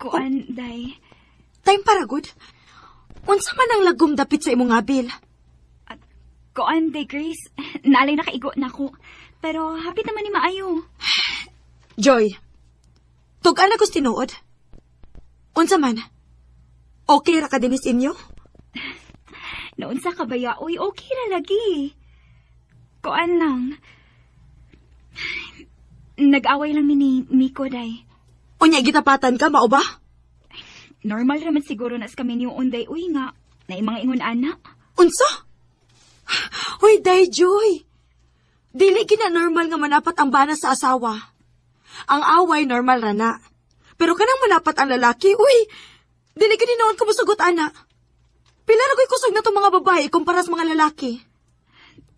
Speaker 2: Kuan, day.
Speaker 6: Time para good. Unsa man ang lagom dapit sa imong abil?
Speaker 2: Kuan, day, Grace. Naalay nakaigo na ko. Pero hapit naman ni maayo.
Speaker 6: Joy, tugan na ko tinuod. Unsa man? Okay ra ka dinis inyo?
Speaker 2: Naunsa ka ba ya? Uy, okay na lagi. Kuan lang. Nag-away lang ni Miko, day.
Speaker 6: Unya, gitapatan ka, mao ba?
Speaker 2: Normal raman siguro nas kami niyo unday. Uy nga, na mga ingon anak.
Speaker 6: Unsa? Uy, day, Joy. Dili gina normal nga manapat ang bana sa asawa. Ang away normal ra na. Pero kanang manapat ang lalaki, uy, dili gini noon kumusugot ana. Pila na ko'y kusog na itong mga babae kumpara sa mga lalaki.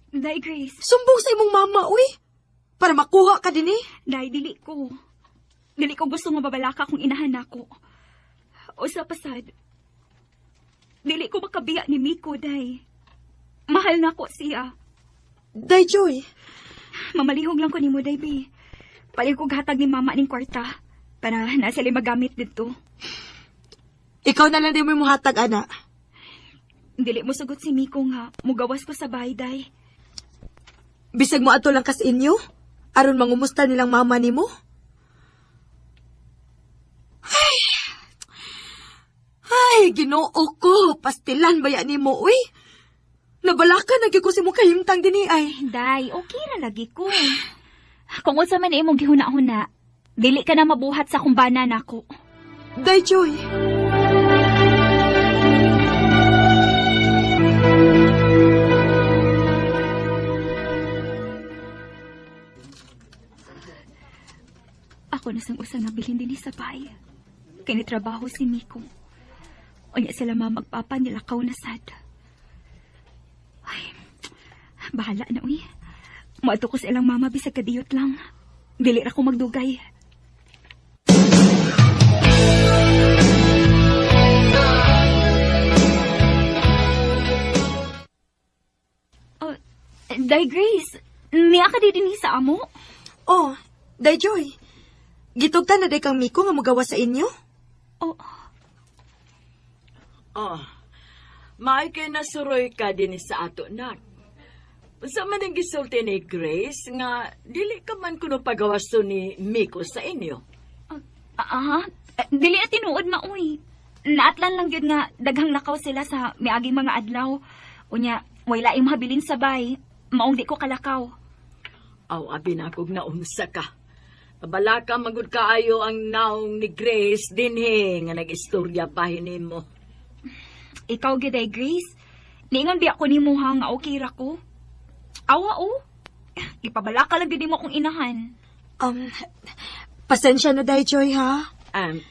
Speaker 2: Day, Grace.
Speaker 6: Sumbong sa imong mama, uy. Para makuha ka din eh.
Speaker 2: Day, dili ko. Dili ko gusto nga babalaka kung inahan ako. O sa pasad, dili ko makabiya ni Miko, Day. Mahal na ko siya.
Speaker 6: Day, Joy.
Speaker 2: Mamalihog lang ko ni mo, Day, be. Paling ko hatag ni mama ning kwarta para na sila magamit dito.
Speaker 6: Ikaw na lang din mo hatag, ana.
Speaker 2: Dili mo sugot si Miko nga, mugawas ko sa bahay, Day.
Speaker 6: Bisag mo ato lang kas inyo? Aron mangumusta nilang mama ni mo? Ay, ginoo ko. Pastilan ba yan ni mo, uy? Nabalaka, nagyo ko si mo kahimtang din ay.
Speaker 2: Day, okay na lagi ko. Kung unsa man imong gihuna-huna, dili ka na mabuhat sa kumbanan nako.
Speaker 6: Day, Joy.
Speaker 2: Ako na sang usa nga bilhin din sa bahay. Kinitrabaho si Miko. Unya sila magpapa nila kaw na sad. Ay, bahala na uy. Maadto ko sa ilang mama bisag kadiyot lang. Dili ra ko magdugay. Oh, Day Grace, niya ka di din sa amo?
Speaker 6: Oh, Day Joy. Gitugtan na day kang Miko nga mugawa sa inyo?
Speaker 2: Oh,
Speaker 1: May kay nasuroy ka din sa ato, nak. Sa man ang gisulti ni Grace nga dili ka man kuno pagawaso ni Miko sa inyo.
Speaker 2: Dili at tinuod na uy. Naatlan lang yun nga daghang lakaw sila sa miaging mga adlaw. Unya, way laing mahabilin sa bay. Maong di ko kalakaw.
Speaker 1: Aw, abi na kog naumsa ka. Balaka magud kaayo ang naong ni Grace dinhi nga nag-istorya bahin nimo.
Speaker 2: Ikaw giday Grace. Niingon biya ko ni mo nga okay ra ko. Awa o. Ipabalaka lang gid mo akong inahan.
Speaker 6: Pasensya na day Joy ha.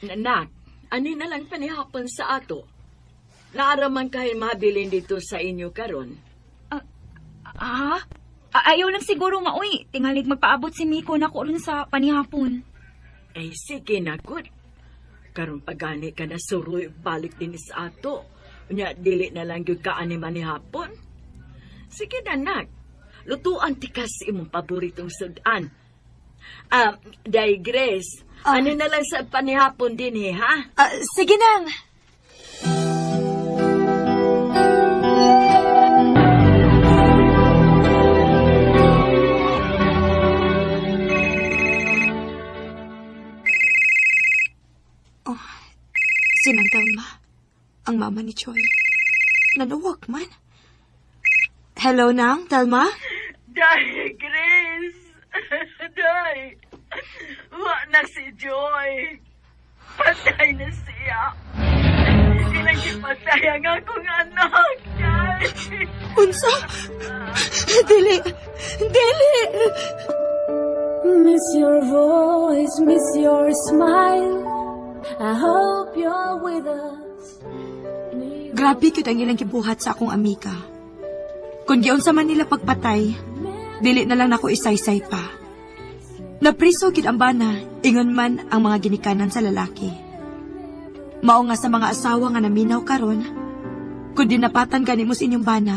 Speaker 1: Nak, ani na lang panihapon sa ato. Naaraman kayo mabilin dito sa inyo karon.
Speaker 2: Ayaw lang siguro maoy. Tingalig magpaabot si Miko na ko rin sa panihapon.
Speaker 1: Eh, sige na, good. Karon pagani ka na suroy balik din sa ato. Unya, dili na lang yung kaani manihapon. Sige na, nak. Lutuan tikas imong paboritong sudan. Day Grace, ano na lang sa panihapon din ha?
Speaker 6: Sige nang. Sinang Telma, ang mama ni Choi. Nanuwag man. Hello, Nang, Telma?
Speaker 1: Day, Grace. Day. Wa na si Joy. Patay na siya. Ilang ipatay ang akong anak, Day.
Speaker 6: Unsa? Dili. Dili.
Speaker 3: Miss your voice, miss your smile. I hope you're with us.
Speaker 6: Grabe kyud ang ilang gibuhat sa akong amika. Kung giunsa man nila pagpatay, dili na lang nako isaysay pa. Napriso gid ang bana, ingon man ang mga ginikanan sa lalaki. Mao nga sa mga asawa nga naminaw karon, kun dinapatan gani mo sa inyong bana,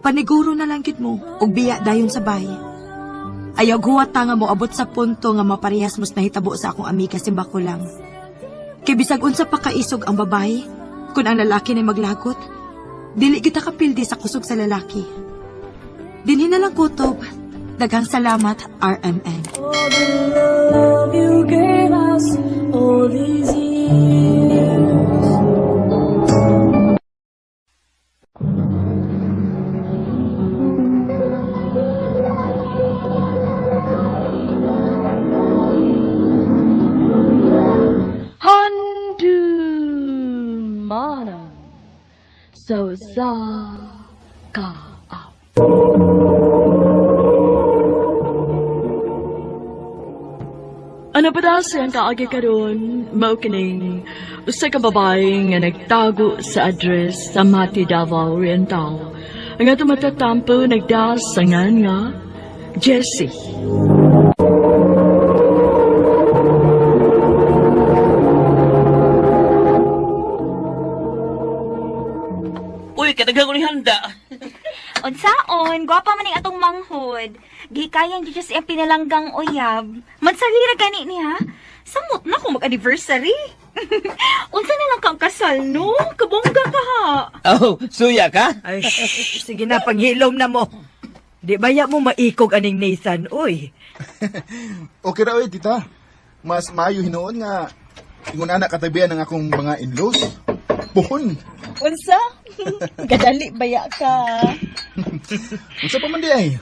Speaker 6: paniguro na lang gid mo og biya dayon sa bay. Ayaw guwat nga mo abot sa punto nga maparehas mos nahitabo sa akong amiga simbako lang. Kay bisag unsa pa kaisog ang babae, kun ang lalaki na maglagot, dili kita kapildi sa kusog sa lalaki. Dinhi na lang kutob. Daghang salamat, RMN.
Speaker 3: All the love you gave us all these years.
Speaker 1: Mana so za ka up. Ano ba daw siyang kaagi karon? Mao kining usa ka babae nga nagtago sa address sa Mati Davao Oriental. Ang ato matatampo nagdasangan nga Jessie.
Speaker 10: Uy, katagang ko ni handa.
Speaker 5: Unsaon, gwapa man ang atong manghod. Gikayan dito sa iyang pinalanggang uyab. Mansalira gani niya. Samot na kung mag-anniversary. Unsa na lang kang kasal, no? Kabongga ka ha.
Speaker 10: Oh, suya ka?
Speaker 9: Ay, shh, sige na, panghilom na mo. Di baya mo maikog aning Nathan, uy.
Speaker 4: Okay ra, tita. Mas maayo hinoon nga ingon anak katabihan ng akong mga in-laws. Puhon.
Speaker 6: Unsa? Gadali baya ka.
Speaker 4: Unsa pa man di ay?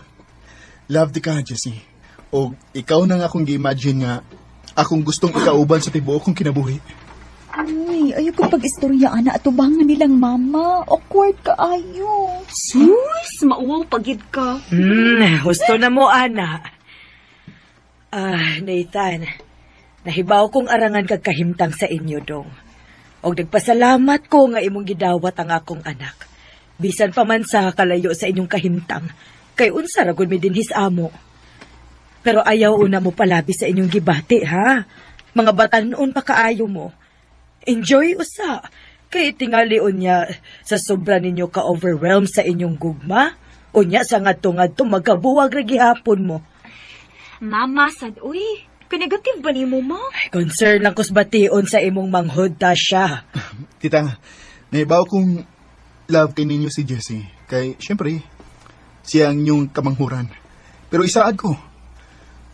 Speaker 4: Love di ka, Jessie. O ikaw na nga akong gi-imagine nga akong gustong ikauban sa tibuok kong kinabuhi.
Speaker 6: Uy, ayaw ko pag-istorya ana atubangan nilang mama. Awkward ka ayo.
Speaker 2: Sus, mauwaw pagid ka.
Speaker 9: Husto na mo, ana. Nathan, nahibaw kong arangan kag kahimtang sa inyo, dong. Og nagpasalamat ko nga imong gidawat ang akong anak. Bisan pa man sa kalayo sa inyong kahimtang, kay unsa ra gud mi dinhis amo. Pero ayaw una mo palabi sa inyong gibati, ha? Mga batanon pa kaayo mo. Enjoy usa. Kay tingali unya sa sobra ninyo ka-overwhelm sa inyong gugma. Unya sa ngadto-ngadto magkabuwag ra gihapon mo.
Speaker 2: Mama, sad, uy. Ka-negative ba ni mo, ma?
Speaker 9: Concern lang kus bation sa imong manghod ta siya.
Speaker 4: Tita, naibaw kong love kay ninyo si Jessie. Kay, syempre, siya ang inyong kamanghuran. Pero isaad ko,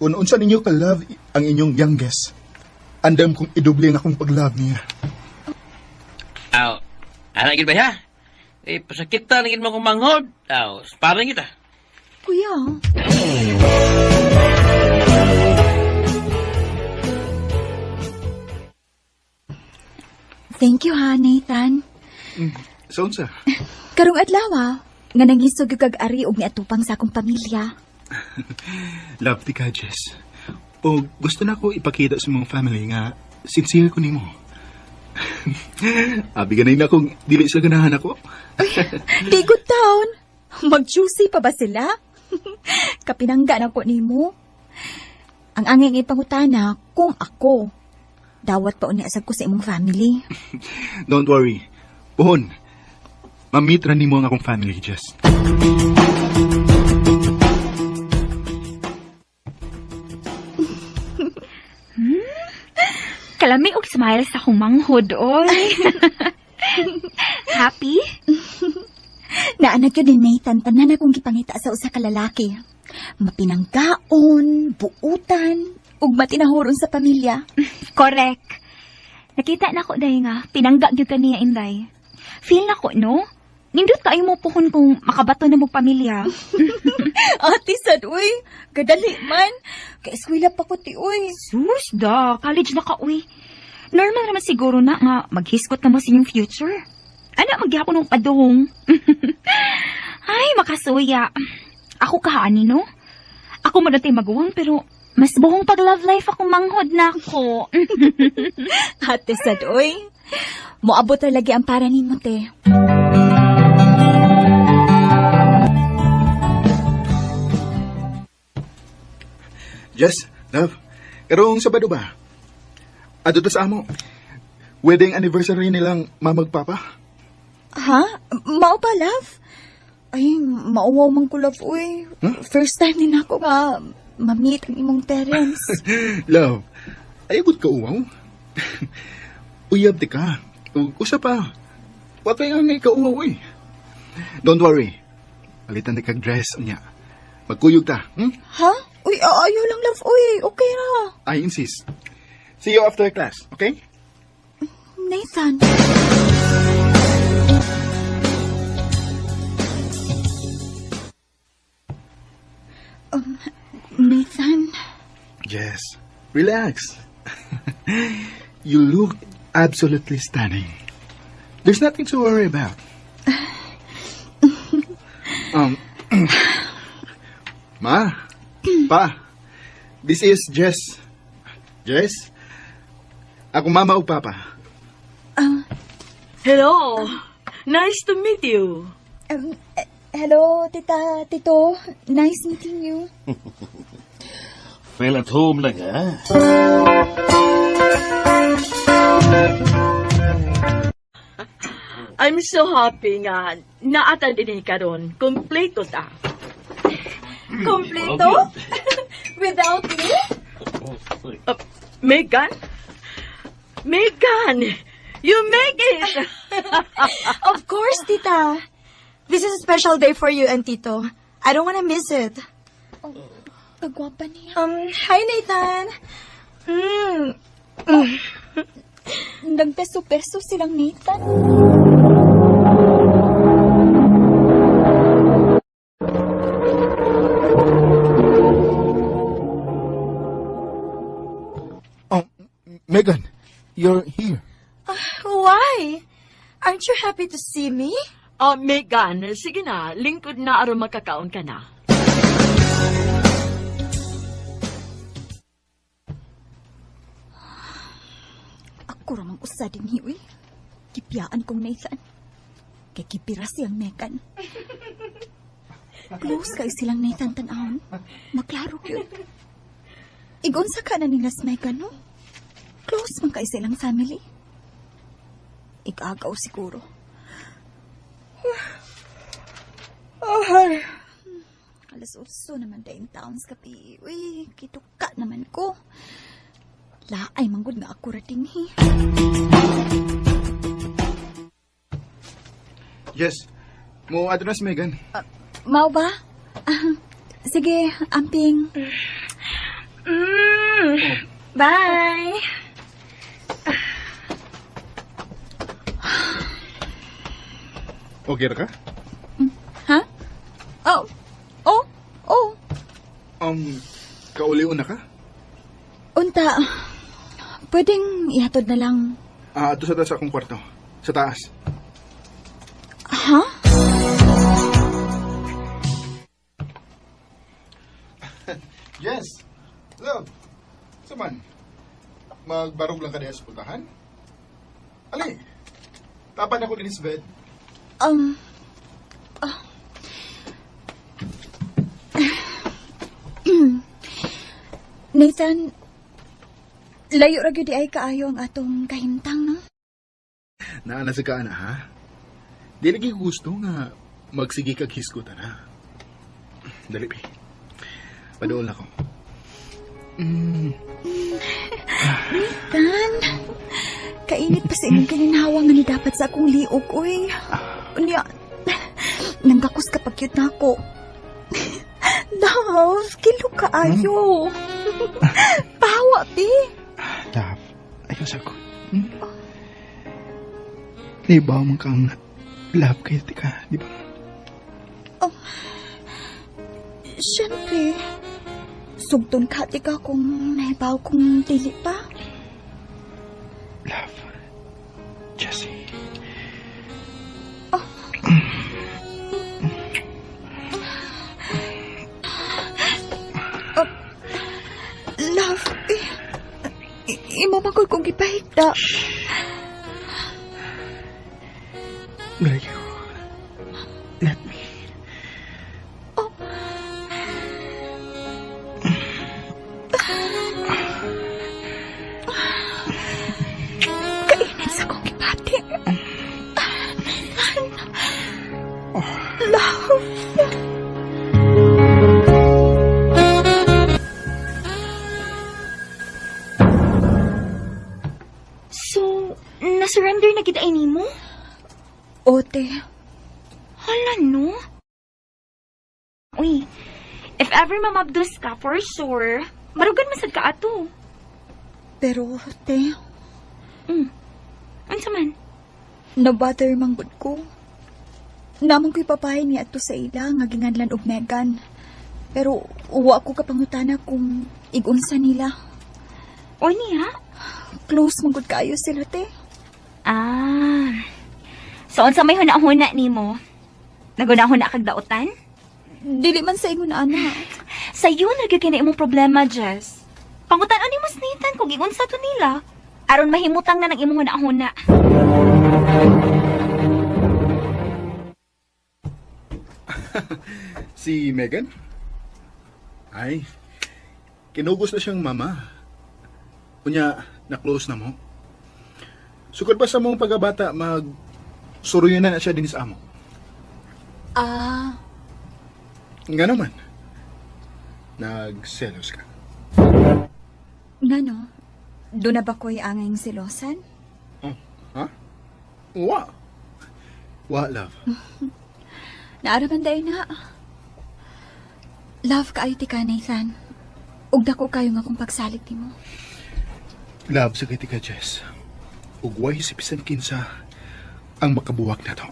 Speaker 4: kung unsa ninyo ka-love ang inyong youngest, andam kong idoble ang akong pag-love niya.
Speaker 10: Aw, anak gid ba ha? Pasakit ta naging mo kong manghod. Aw, parang kita.
Speaker 6: Kuya. Thank you ha, Nathan.
Speaker 4: So, unsa?
Speaker 6: Karong adlaw, nga nangisog kag ari og niatupang sa akong pamilya.
Speaker 4: Love di ka, Jess. O gusto na ko ipakita sa mga family nga sincere ko nimo. Abi ganay na kung dili sila ganahan ako.
Speaker 6: Di good town. Mag-juicy pa ba sila? Kapinangga na ko nimo. Ang anging ipangutana kung ako. Dawat pa uniasag ko sa imong family.
Speaker 4: Don't worry. Puhon, mamit ra nimo ang akong family, Jess.
Speaker 2: Kalami og smile sa akong manghod, oy. Happy?
Speaker 6: Naanak yun ni Nathan, tanan akong gipangita sa usa ka lalaki. Mapinanggaon, buutan, ug matinahuron sa pamilya.
Speaker 2: Correct. Nakita na ko dahi nga, pinangga gyud kaniya inday. Feel na ko, no? Nindot kayo mo puhon kung makabato na mo pamilya.
Speaker 6: Ate, sad, uy. Gadali man. Kaeskwela pa ko, ti, uy.
Speaker 2: Sus, da. College na ka, uy. Normal naman siguro na nga maghiskot na mo sa inyong future. Ano, magyapon ng padung. Ay, makasuya. Ako kaani, no? Ako madatay maguwang, pero mas buhong pag-love life ako manghod na ako.
Speaker 6: Ate, sad, uy. Moabot talaga ang para ni mo, te.
Speaker 4: Jess, love, karong Sabado ba? Adto ta sa amo. Wedding anniversary nilang mamagpapa.
Speaker 6: Ha? Mao ba, love? Ay, mauwaw man ko, love, uy. First time din ako nga ma-meet ang imong parents.
Speaker 4: Love, ayabot ka uwaw. Uyab di ka. Usa pa. Wa kay nga ikaw uwaw eh. Don't worry. Palitan di kag dress niya. Magkuyog ta,
Speaker 6: Ha? Uy, ayaw lang, love, uy. Okay ra.
Speaker 4: I insist. See you after class, okay?
Speaker 6: Nathan. Nathan.
Speaker 4: Yes. Relax. You look absolutely stunning. There's nothing to worry about. Ma, Pa, this is Jess. Jess? Ako mama o papa?
Speaker 1: Hello. Nice to meet you.
Speaker 2: Hello, Tito. Nice meeting you.
Speaker 11: Feel at home lang, ha?
Speaker 1: I'm so happy nga naatan din karon. Kompleto ta.
Speaker 6: Kompleto? Without me?
Speaker 1: Megan? Megan! You make it!
Speaker 6: Of course, Tita. This is a special day for you and Tito. I don't want to miss it.
Speaker 2: Pagwapa niya.
Speaker 6: Hi, Nathan.
Speaker 2: Nagpeso-peso silang Nathan.
Speaker 4: Oh, Megan, you're here.
Speaker 6: Why? Aren't you happy to see me?
Speaker 1: Megan, sige na. Lingkod na aron makakaon ka na.
Speaker 2: Ako ramang usa din hiwi. Kipiyaan kong Nathan. Kay kipira siyang Megan. Close kay silang Nathan tanahon. Maklaro yun. Igon sa kanan nila sa Megan, no? Close man kay silang family. Igagaw siguro. Alas 8 naman daing taon sa kapi. Uy, kituka naman ko. Laay manggod nga ako rating hi.
Speaker 4: Yes. Mo address, Megan.
Speaker 2: Mau ba? Sige, amping.
Speaker 6: Bye.
Speaker 4: Okay ra ka?
Speaker 2: Ha? Oh.
Speaker 4: Kauliw na ka?
Speaker 2: Unta, pwedeng ihatod na lang.
Speaker 4: Ato sa akong kwarto. Sa taas.
Speaker 2: Ha?
Speaker 4: Yes. Love. Saman. Magbarog lang ka diya sa puntahan? Ali. Tapan ako din sa bed.
Speaker 2: Nathan, layo ra gyud di ay kaayo ang atong kahimtang, no?
Speaker 4: Naana sa ka na, ha? Di lagi gusto nga magsigi kag hisgutan, ha? Dali, pi. Padool ako.
Speaker 2: Nathan, kainit pa sa imong kaninhawa nga ni dapat sa akong liog, uy. Unya, nanggakos kapag cute na ako. Love, kilo kaayo. Pawa, pi.
Speaker 4: Love, ayaw sa ako. Libaw mo kang love kayo, tika, di ba?
Speaker 2: Siyempre, sugton ka, tika kung nahibaw kong dili pa.
Speaker 4: Love, Jessie.
Speaker 2: Love, imamagod kong ipahigda.
Speaker 4: Will you let me?
Speaker 2: Kainit sa kong ipati. Love.
Speaker 5: So, na-surrender na kita ini mo?
Speaker 2: Ote,
Speaker 5: Hala, no? Uy, if ever mamabdos ka, for sure, marugan masad ka ato.
Speaker 2: pero te,
Speaker 5: Ano man?
Speaker 2: nabutter manggod ko. Namang ko'y papahay niya ato sa ila nga ginganlan og Megan. Pero uwa ko kapangutana kung igunsa nila.
Speaker 5: O niya?
Speaker 2: Close manggod kayo sila, te.
Speaker 5: So, unsa may huna-huna ni mo? Naguna-huna kag dautan?
Speaker 2: Dili man sa ingon, ana.
Speaker 5: Sa'yo, nagkakina imong problema, Jess. Pangutan-on ni Mas Nathan kung giunsa to nila. Aron mahimutang na ng imong hunahuna.
Speaker 4: Si Megan? Ay, kinugos na siyang mama. Kunya, na-close na mo. Sukod pa sa mong pagkabata, suruyan na siya din sa amo. Nga naman. Nagselos ka.
Speaker 12: Ngano? Doon na ba ko'y angayng silosan?
Speaker 4: Oh, ha? Wa. Wa, love.
Speaker 12: Naaraman dahil na. Love ka ay tika, Nathan. Ug dako kayo nga kung pagsalit mo.
Speaker 4: Love sa kiti ka, Jess. Ugway si Pisan Kinsa ang makabuwak na to.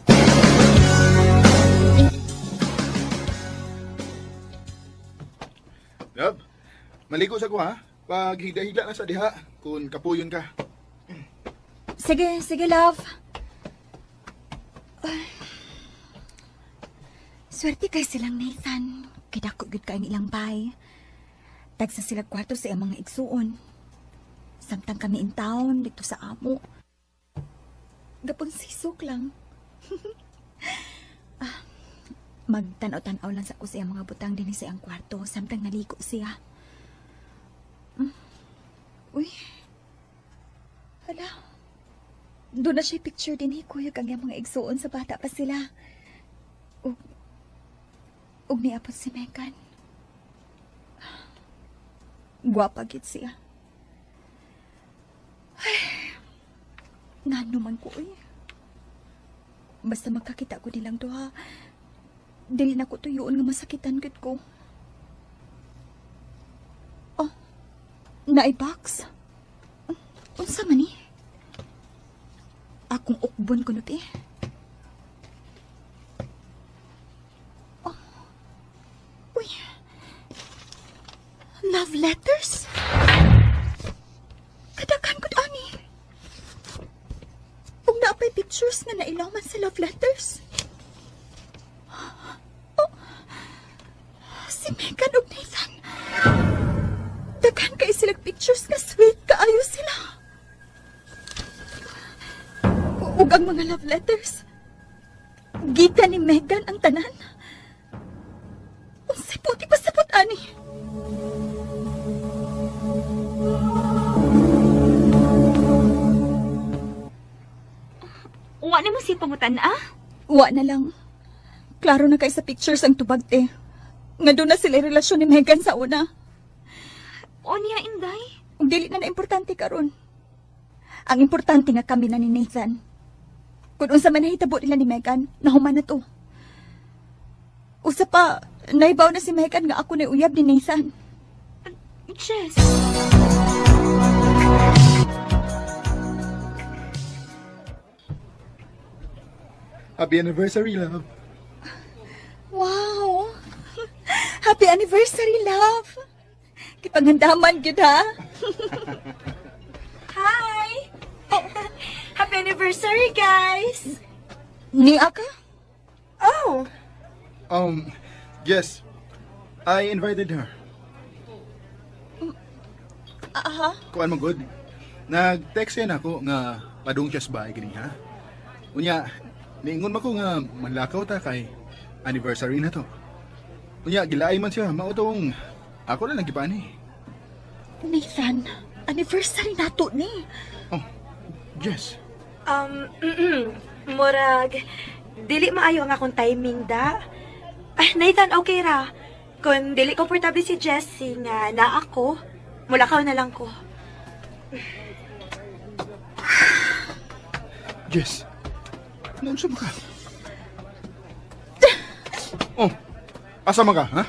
Speaker 4: Love, maligo sa ko ha. Pag higla-higla na sa diha, kung kapuyon ka.
Speaker 12: Sige, love. Swerte kay silang Nathan. Kidako gud kay ilang bay. Tagsa sila kwarto sa iyang mga igsuon. Samtang kami in town dito sa amo. Gapon sisok lang. Magtanaw-tanaw lang sa ko sa iyang mga butang din sa iyang kwarto. Samtang naligo siya. Uy. Hala. Doon na siya picture din Kuya kang iyang mga igsuon sa bata pa sila. Ug niapot si Megan. Gwapa gid siya. Ay, ngano man ko eh. Basta magkakita ko nilang duha, dili na ko tuyoon nga masakitan gid ko. Oh, naibox? Unsa man ni? Akong ukbon ko na ti. Love letters? Kadakan ko ani. Kung naapay pictures nga nailaman sa love letters. Oh, si Megan ug Nathan. Daghan kay silang pictures nga sweet kaayo sila. Ug ang mga love letters. Gita ni Megan ang tanan. Unsay puti pa sapot ani.
Speaker 5: Wa ni mo si pangutan,
Speaker 12: Wa na lang. Klaro na kay sa pictures ang tubag te. Nga doon na sila relasyon ni Megan sa una.
Speaker 5: O niya, Inday?
Speaker 12: Ug dili na importante karon. Ang importante nga kami na ni Nathan. Kung unsa man nahitabo nila ni Megan, nahuman na to. Usa pa, naibaw na si Megan nga ako na uyab ni Nathan.
Speaker 5: Jess.
Speaker 4: Happy anniversary, love.
Speaker 12: Wow! Happy anniversary, love! Kipanghandaman gid ha?
Speaker 5: Hi! Oh, happy anniversary, guys!
Speaker 12: Niya ka?
Speaker 5: Oh!
Speaker 4: Yes. I invited her. Kuan mo good. Nag-text yan ako nga padung siya sa bahay gini ha. Unya, niingon ko nga manlakaw ta kay anniversary na to. Unya, gilaay man siya, mautong ako na lang gipani.
Speaker 12: Nathan, anniversary nato ni.
Speaker 4: Oh, yes.
Speaker 6: Murag, dili maayo ang akong timing da. Nathan, okay ra. Kung dili komportable si Jessie nga na ako, mulakaw na lang ko.
Speaker 4: Jess, naunsa mo ka? Oh, asa man ka, ha?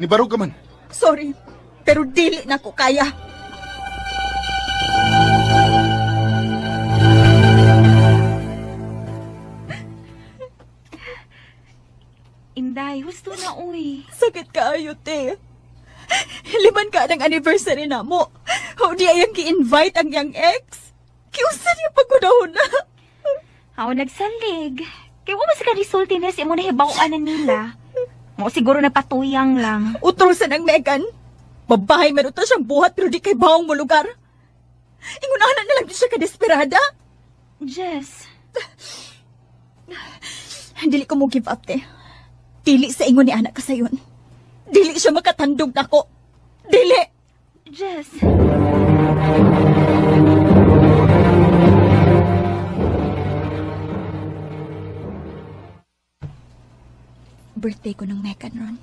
Speaker 4: Nibarog ka man.
Speaker 12: Sorry, pero dili na ko kaya.
Speaker 5: Inday, gusto na uy.
Speaker 12: Sakit kaayo, te. Liman ka ng anniversary na mo. O di ayang ki-invite ang yang ex. Kiusa niya pagkunahon na.
Speaker 5: Ako nagsalig. Kaya mo sa ka-resulti na si mo nahibawaan na nila. Mo siguro na patuyang lang.
Speaker 12: Utrosan ang Megan. Babae, meron ta siyang buhat pero di kay bawang mo lugar. Ingunahan na lang di siya kadesperada.
Speaker 5: Jess.
Speaker 12: Dili ko mo give up, te. Dili sa ingon ni anak ka sayon. Dili siya makatandog nako. Dili!
Speaker 5: Jess.
Speaker 12: Birthday ko ng Megan ron.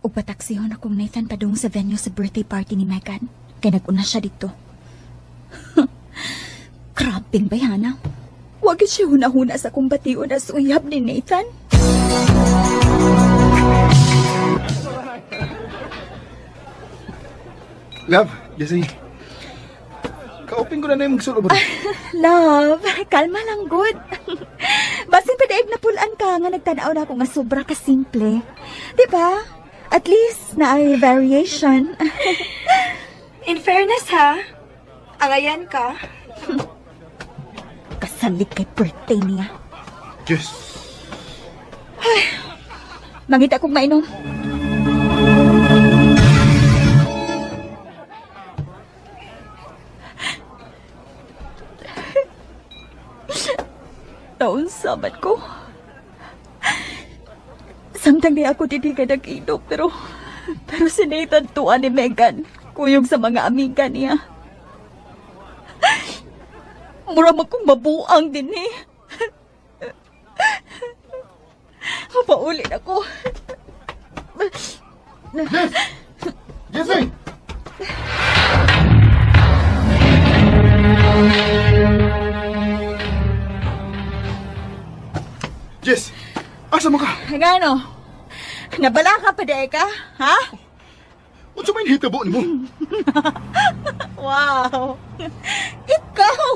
Speaker 12: Ug pataksihon akong Nathan padung sa venue sa birthday party ni Megan. Kaya nag-una siya dito. Krabing bayana. Huwag siya hunahuna sa kumbatiyo na suyab ni Nathan.
Speaker 4: Love, Jessie. Kaupin ko na yung magsulo ba?
Speaker 12: Love, kalma lang, good. Basin pa daig na pulaan ka nga nagtanaw na ako nga sobra ka simple. Diba? At least na ay variation.
Speaker 6: In fairness ha, angayan ka.
Speaker 12: Kasalit kay birthday niya.
Speaker 4: Jess.
Speaker 12: Mangita kong mainom. Taon sabat ko. Samtang di ako titigay nag-inom, pero si Nathan tuwa ni Megan, kuyog sa mga amiga niya. Mura kong mabuang din eh. Mapaulit ako.
Speaker 4: Jessie! Jess! Asa mo ka?
Speaker 12: Ngano? Nabala ka pa dahi ka? Ha?
Speaker 4: Unsa may hitabo nimo?
Speaker 12: Wow! Ikaw!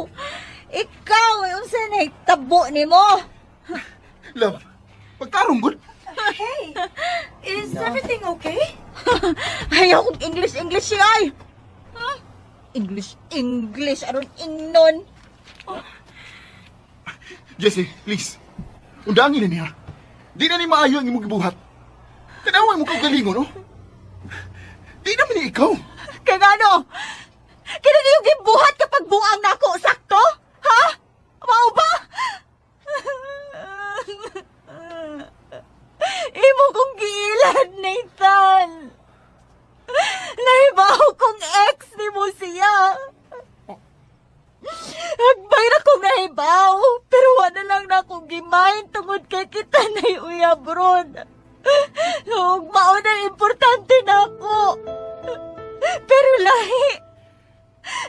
Speaker 12: Unsa na itabo ni mo?
Speaker 4: Love, pagtarong good.
Speaker 6: Hey, is everything okay?
Speaker 12: Ayaw kong English siya ay! English, aron ingnon.
Speaker 4: Jessie, please. Undangin na niya. Di na ni maayo ang imong gibuhat. Tanaway mo kang galingon, no? Di naman ni ikaw.
Speaker 12: Kaya ngano? Kaya na yung gibuhat kapag buang na ako, sakto? Ha? Mao ba? Imo kong giilan, Nathan. Nahibaw kong ex ni mo siya. Agbayra kong nahibaw, pero wala lang na akong gimain tungod kay kita na uyab ron. Huwag mauna importante na ako. Pero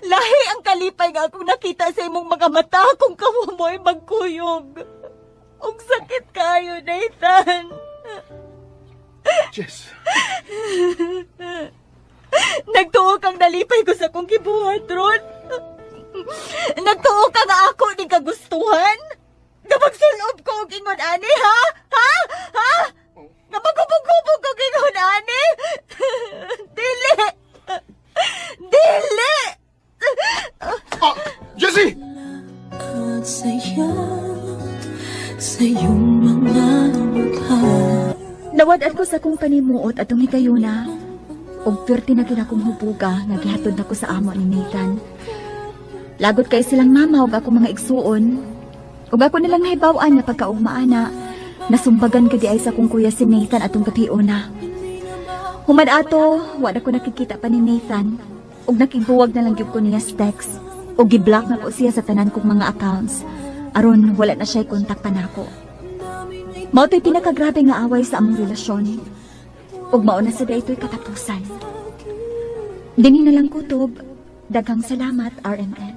Speaker 12: lahi ang kalipay nga akong nakita sa imong mga mata kung kamu mo'y magkuyog. Ang sakit kayo, Nathan.
Speaker 4: Jess.
Speaker 12: Nagtuo kang nalipay ko sa kong gibuhat ron. Nagtuo ka nga ako di kagustuhan? Kapag sulob ko og ingon ani, ha? Ha? Ha? Kapag kubog-kubog ko ingon ani? Dili! Dili!
Speaker 4: Oh, Jessie!
Speaker 3: At sa iyong mga mukha.
Speaker 2: Nawad ko sa kong panimuot atong higayuna. Og perti na kinakong hubuga nga gihatod nako sa amo ni Nathan. Lagot kay silang mama og ako mga igsuon. Ug ako nilang nahibaw-an nga pagkaugmaana, nasumbagan ka di ay sa kong kuya si Nathan atong katiuna. Human ato, wala ko nakikita pa ni Nathan. Ug nakibuwag na lang gyud ko niya sa text. Ug gi-block na ko siya sa tanan kong mga accounts. Aron wala na siya kontak pa nako. Mao to'y pinakagrabe nga away sa among relasyon. Ug mao na sa daytoy katapusan. Dinhi na lang kutob. Daghang salamat, RMN.